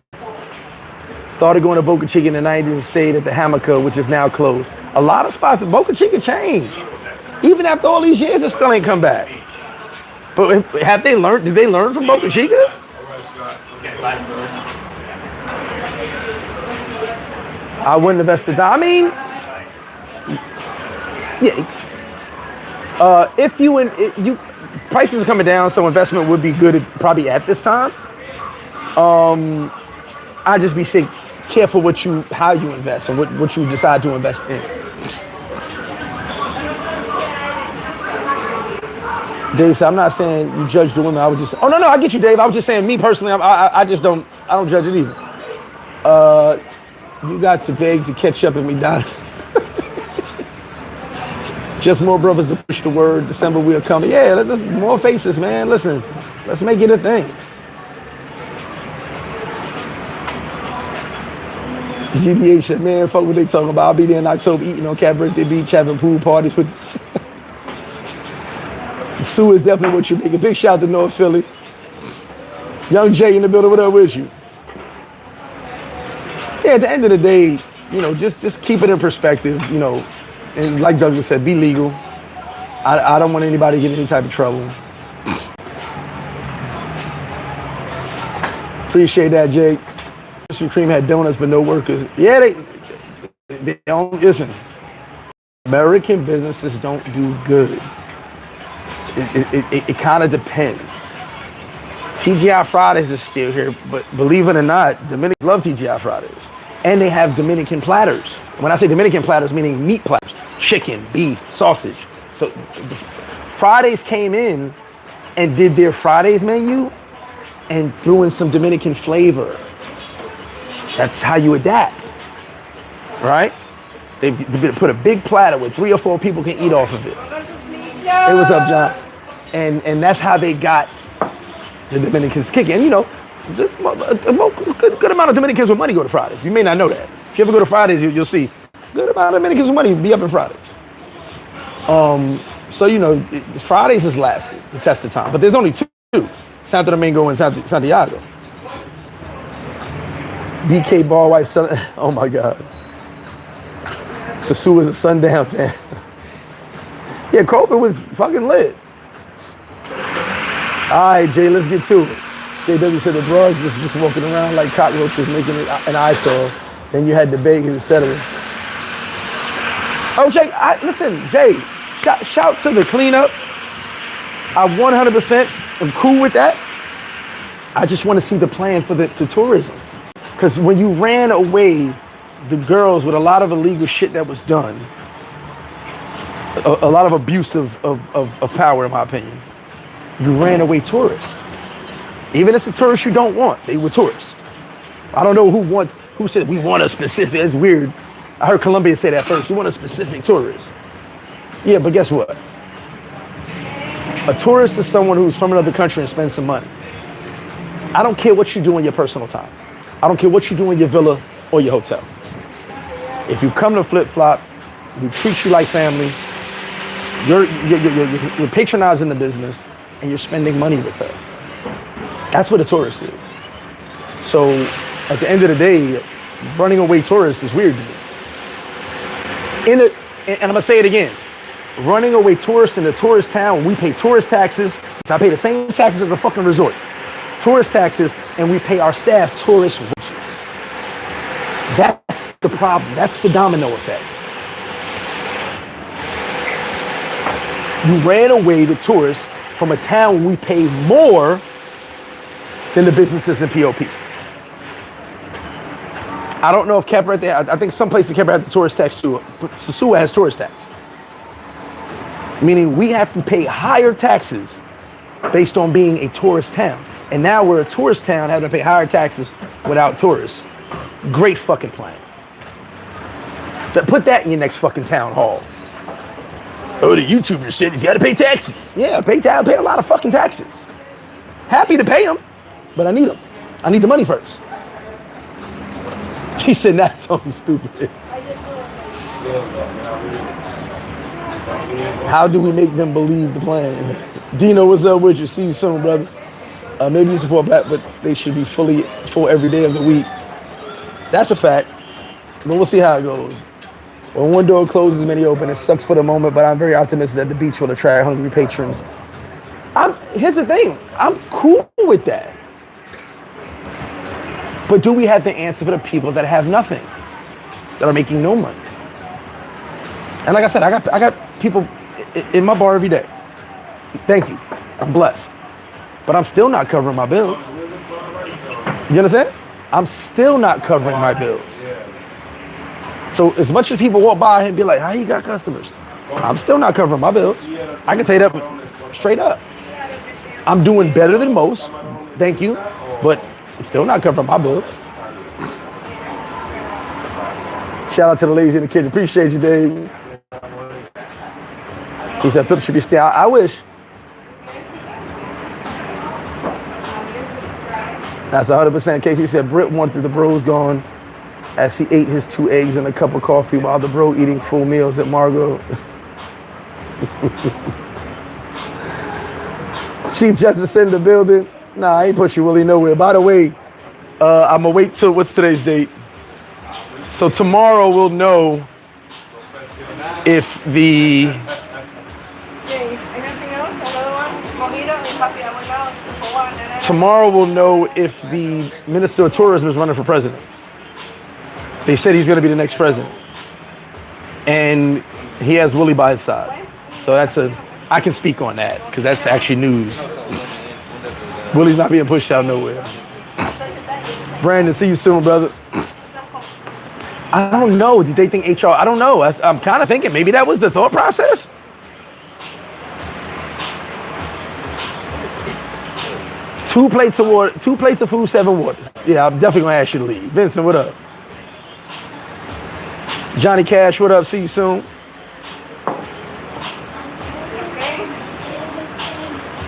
Started going to Boca Chica in the 90s and stayed at the Hammock, which is now closed. A lot of spots at Boca Chica changed. Even after all these years, it still ain't come back. But have they learned? Did they learn from Boca Chica? I wouldn't invest the dime. I mean, yeah. If you prices are coming down, so investment would be good probably at this time. I'd just be careful how you invest and what you decide to invest in. Dave said, I'm not saying you judge the women. I was just, oh no, I get you, Dave. I was just saying, me personally, I just don't judge it either. You got to beg to catch up at McDonald's. Just more brothers to push the word. December we are coming. Yeah, let's more faces, man. Listen, let's make it a thing. GBH said, man, fuck what they talking about. I'll be there in October eating on Cat Birthday Beach, having pool parties with. Ceua is definitely what you think. A big shout out to North Philly. Young Jay in the building, what up with you? Yeah, at the end of the day, just keep it in perspective, and like Douglas said, be legal. I don't want anybody to get any type of trouble. Appreciate that, Jake. Krispy Kreme had donuts but no workers. Yeah, they don't listen. American businesses don't do good. It kind of depends. TGI Fridays is still here, but believe it or not, Dominicans love TGI Fridays. And they have Dominican platters. When I say Dominican platters, meaning meat platters, chicken, beef, sausage. So Fridays came in and did their Fridays menu and threw in some Dominican flavor. That's how you adapt, right? They put a big platter where 3 or 4 people can eat off of it. Hey, what's up, John? And that's how they got the Dominicans kicking. And a good amount of Dominicans with money go to Fridays. You may not know that. If you ever go to Fridays, you'll see good amount of Dominicans with money be up in Fridays. So Fridays has lasted the test of time, but there's only 2: Santo Domingo and Santiago. BK Ball Wife selling. Oh my God. Sosua is a sundown town. Yeah, Copa was fucking lit. All right, Jay, let's get to it. JW said the broads just walking around like cockroaches, making an eyesore. Then you had the bacon, etc. Oh, Jay, listen, Jay, shout to the cleanup. I 100% am cool with that. I just want to see the plan for the tourism. Because when you ran away the girls with a lot of illegal shit that was done, a lot of abuse of power, in my opinion, you ran away tourists. Even if it's the tourists you don't want, they were tourists. I don't know who said we want a specific, it's weird. I heard Colombia say that first, we want a specific tourist. Yeah, but guess what? A tourist is someone who's from another country and spends some money. I don't care what you do in your personal time. I don't care what you do in your villa or your hotel. If you come to FlipFlop, we treat you like family, you're patronizing the business, and you're spending money with us. That's what a tourist is. So at the end of the day, running away tourists is weird to me. And I'm gonna say it again, running away tourists in a tourist town, we pay tourist taxes. I pay the same taxes as a fucking resort. Tourist taxes, and we pay our staff tourist wages. That's the problem. That's the domino effect. You ran away the tourists from a town where we pay more than the businesses in POP. I don't know if Cap right there, I think some places Cap have the tourist tax too, but Sosua has tourist tax. Meaning we have to pay higher taxes based on being a tourist town. And now we're a tourist town having to pay higher taxes without tourists. Great fucking plan. Put that in your next fucking town hall. Oh, the YouTuber said you gotta pay taxes. Yeah, pay a lot of fucking taxes. Happy to pay them, but I need them. I need the money first. He said, "Not talking stupid." How do we make them believe the plan? Dino, what's up with you? See you soon, brother. Maybe you support black, but they should be full every day of the week. That's a fact, but we'll see how it goes. When one door closes, many open. It sucks for the moment, but I'm very optimistic that the beach will attract hungry patrons. Here's the thing, I'm cool with that. But do we have the answer for the people that have nothing, that are making no money? And like I said, I got people in my bar every day. Thank you, I'm blessed. But I'm still not covering my bills. You understand? I'm still not covering my bills. So as much as people walk by and be like, how you got customers? I'm still not covering my bills. I can tell you that straight up. I'm doing better than most, thank you, but I'm still not covering my bills. Shout out to the ladies in the kitchen. Appreciate you, Dave. He said Flip should be staying. I wish. That's 100% case. He said Britt wanted the bros gone as he ate his 2 eggs and a cup of coffee while the bro eating full meals at Margot. Chief Justice in the building. Nah, I ain't pushing Willie nowhere. By the way, I'm gonna wait till, what's today's date? So tomorrow we'll know if the Tomorrow we'll know if the Minister of Tourism is running for president. They said he's going to be the next president. And he has Willie by his side. So I can speak on that because that's actually news. Willie's not being pushed out nowhere. Brandon, see you soon, brother. I don't know. Did they think HR? I don't know. I'm kind of thinking maybe that was the thought process. Two plates of food, 7 waters. Yeah, I'm definitely gonna ask you to leave. Vincent, what up? Johnny Cash, what up? See you soon.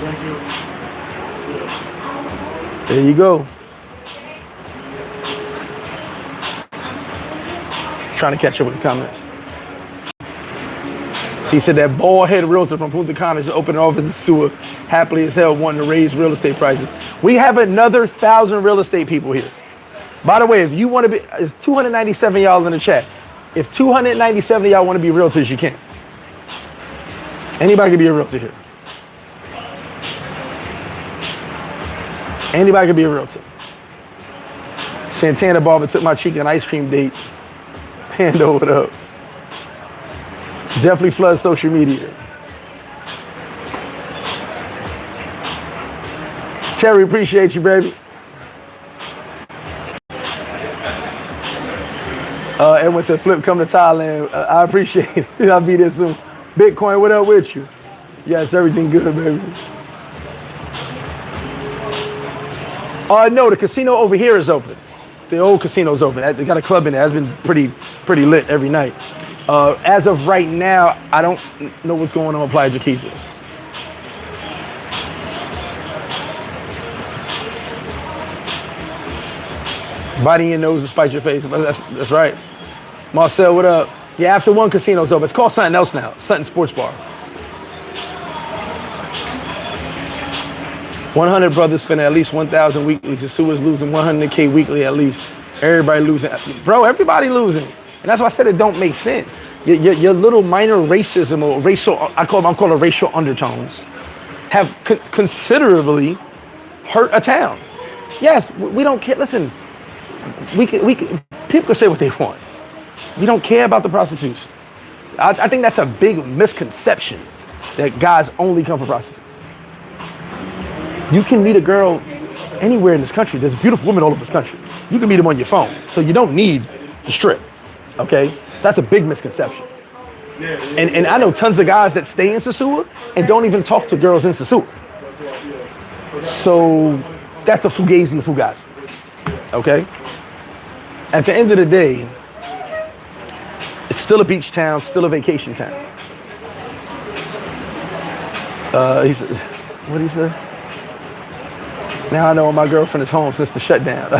Thank you. There you go. Trying to catch up with the comments. He said that bald-head realtor from Punta Cana is opening an office in Ceua, happily as hell, wanting to raise real estate prices. We have another 1,000 real estate people here. By the way, if you want to be, it's 297 y'all in the chat. If 297 of y'all want to be realtors, you can. Anybody can be a realtor here. Anybody can be a realtor. Santana Barber took my cheek on ice cream date. Hand over it up. Definitely flood social media. Terry, appreciate you, baby. Edwin said, Flip, come to Thailand. I appreciate it. I'll be there soon. Bitcoin, what up with you? Yes, everything good, baby. No, the casino over here is open. The old casino's open. They got a club in there. It's been pretty lit every night. As of right now, I don't know what's going on with Playa Chiquita. Biting your nose to spite your face. That's right. Marcel, what up? Yeah, after one casino's open. It's called something else now. Sutton Sports Bar. 100 brothers spend at least 1,000 weekly. Sosua's losing 100K weekly at least. Everybody losing. Bro, everybody losing. And that's why I said it don't make sense. Your little minor racism or racial, I'm calling it racial undertones, have considerably hurt a town. Yes, we don't care. Listen, people can say what they want. We don't care about the prostitution. I think that's a big misconception that guys only come for prostitutes. You can meet a girl anywhere in this country. There's beautiful women all over this country. You can meet them on your phone. So you don't need the strip, okay? So that's a big misconception. And I know tons of guys that stay in Sosua and don't even talk to girls in Sosua. So that's a fugazi fugazi, okay? At the end of the day, it's still a beach town, still a vacation town. He said, what did he say? Now I know my girlfriend is home since the shutdown.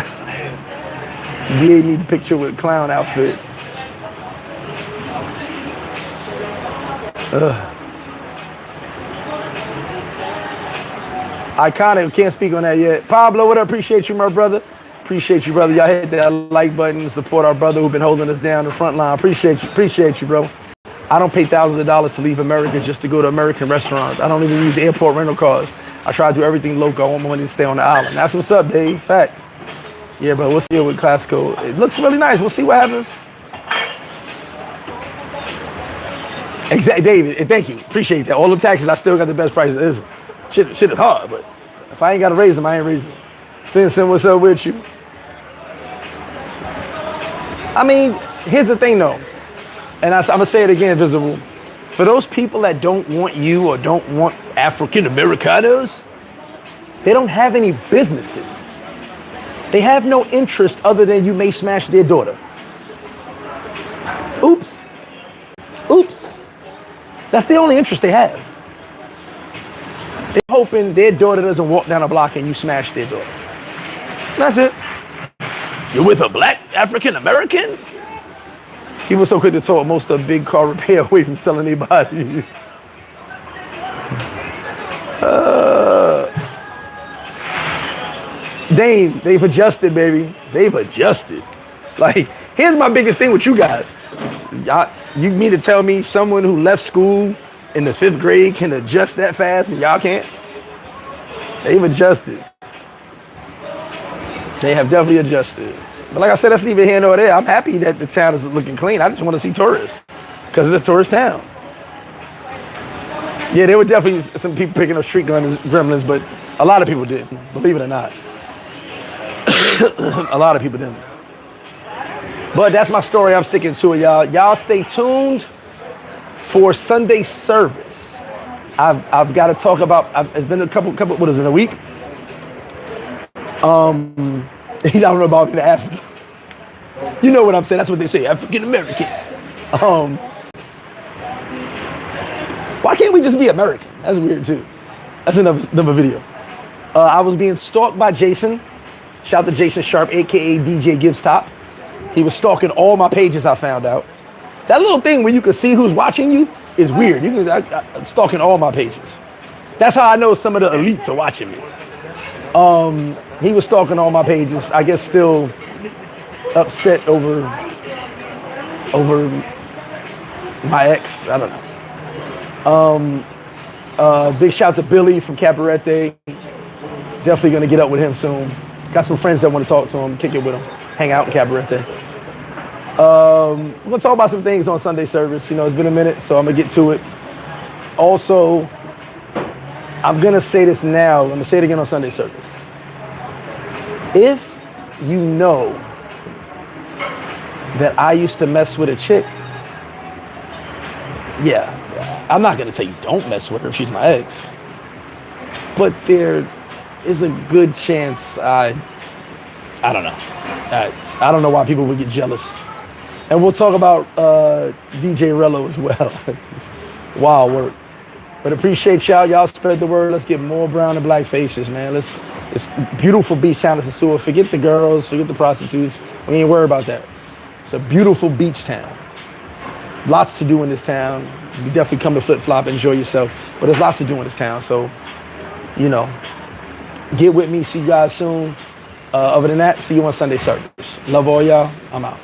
DA need a picture with clown outfit. I kind of can't speak on that yet. Pablo, what up? Appreciate you, my brother. Appreciate you, brother. Y'all hit that like button and support our brother who's been holding us down the front line. Appreciate you, bro. I don't pay thousands of dollars to leave America just to go to American restaurants. I don't even use airport rental cars. I try to do everything local. I want my money to stay on the island. That's what's up, Dave. Facts. Yeah, bro. We'll see it with Classical. It looks really nice. We'll see what happens. Exactly, David. Thank you. Appreciate that. All the taxes, I still got the best prices. Shit is hard, but if I ain't got to raise them, I ain't raising them. Sin, what's up with you? I mean, here's the thing, though. And I'm going to say it again, Visible. For those people that don't want you or don't want African Americanos, they don't have any businesses. They have no interest other than you may smash their daughter. Oops. That's the only interest they have. They're hoping their daughter doesn't walk down a block and you smash their daughter. That's it. You're with a black African American? He was so quick to talk most of big car repair away from selling their bodies. Dame, they've adjusted, baby. They've adjusted. Like, here's my biggest thing with you guys. You mean to tell me someone who left school in the 5th grade can adjust that fast and y'all can't? They've adjusted. They have definitely adjusted. But like I said, that's neither here nor there. I'm happy that the town is looking clean. I just want to see tourists because it's a tourist town. Yeah, there were definitely some people picking up street gremlins, but a lot of people didn't, believe it or not. A lot of people didn't. But that's my story. I'm sticking to it, y'all. Y'all stay tuned for Sunday service. I've got to talk about. It's been a couple. What is it? A week? I don't know about being African. You know what I'm saying? That's what they say. African American. Why can't we just be American? That's weird too. That's another video. I was being stalked by Jason. Shout out to Jason Sharp, aka DJ Gibbs Top. He was stalking all my pages, I found out. That little thing where you can see who's watching you is weird. You can stalking all my pages. That's how I know some of the elites are watching me. He was stalking all my pages. I guess still upset over my ex. I don't know. Big shout to Billy from Cabarete. Definitely gonna get up with him soon. Got some friends that want to talk to him, kick it with him, hang out in Cabarete. We're gonna talk about some things on Sunday service. You know, it's been a minute, so I'm gonna get to it. Also, I'm gonna say this now. I'm gonna say it again on Sunday service. If you know that I used to mess with a chick, yeah, I'm not gonna tell you don't mess with her if she's my ex. But there is a good chance I don't know. I don't know why people would get jealous. And we'll talk about DJ Rello as well. Wild work. But appreciate y'all. Y'all spread the word. Let's get more brown and black faces, man. It's beautiful beach town in Sosua. Forget the girls, forget the prostitutes. We ain't worried about that. It's a beautiful beach town. Lots to do in this town. You definitely come to FlipFlop, enjoy yourself. But there's lots to do in this town. So, you know, get with me. See you guys soon. Other than that, see you on Sunday service. Love all y'all. I'm out.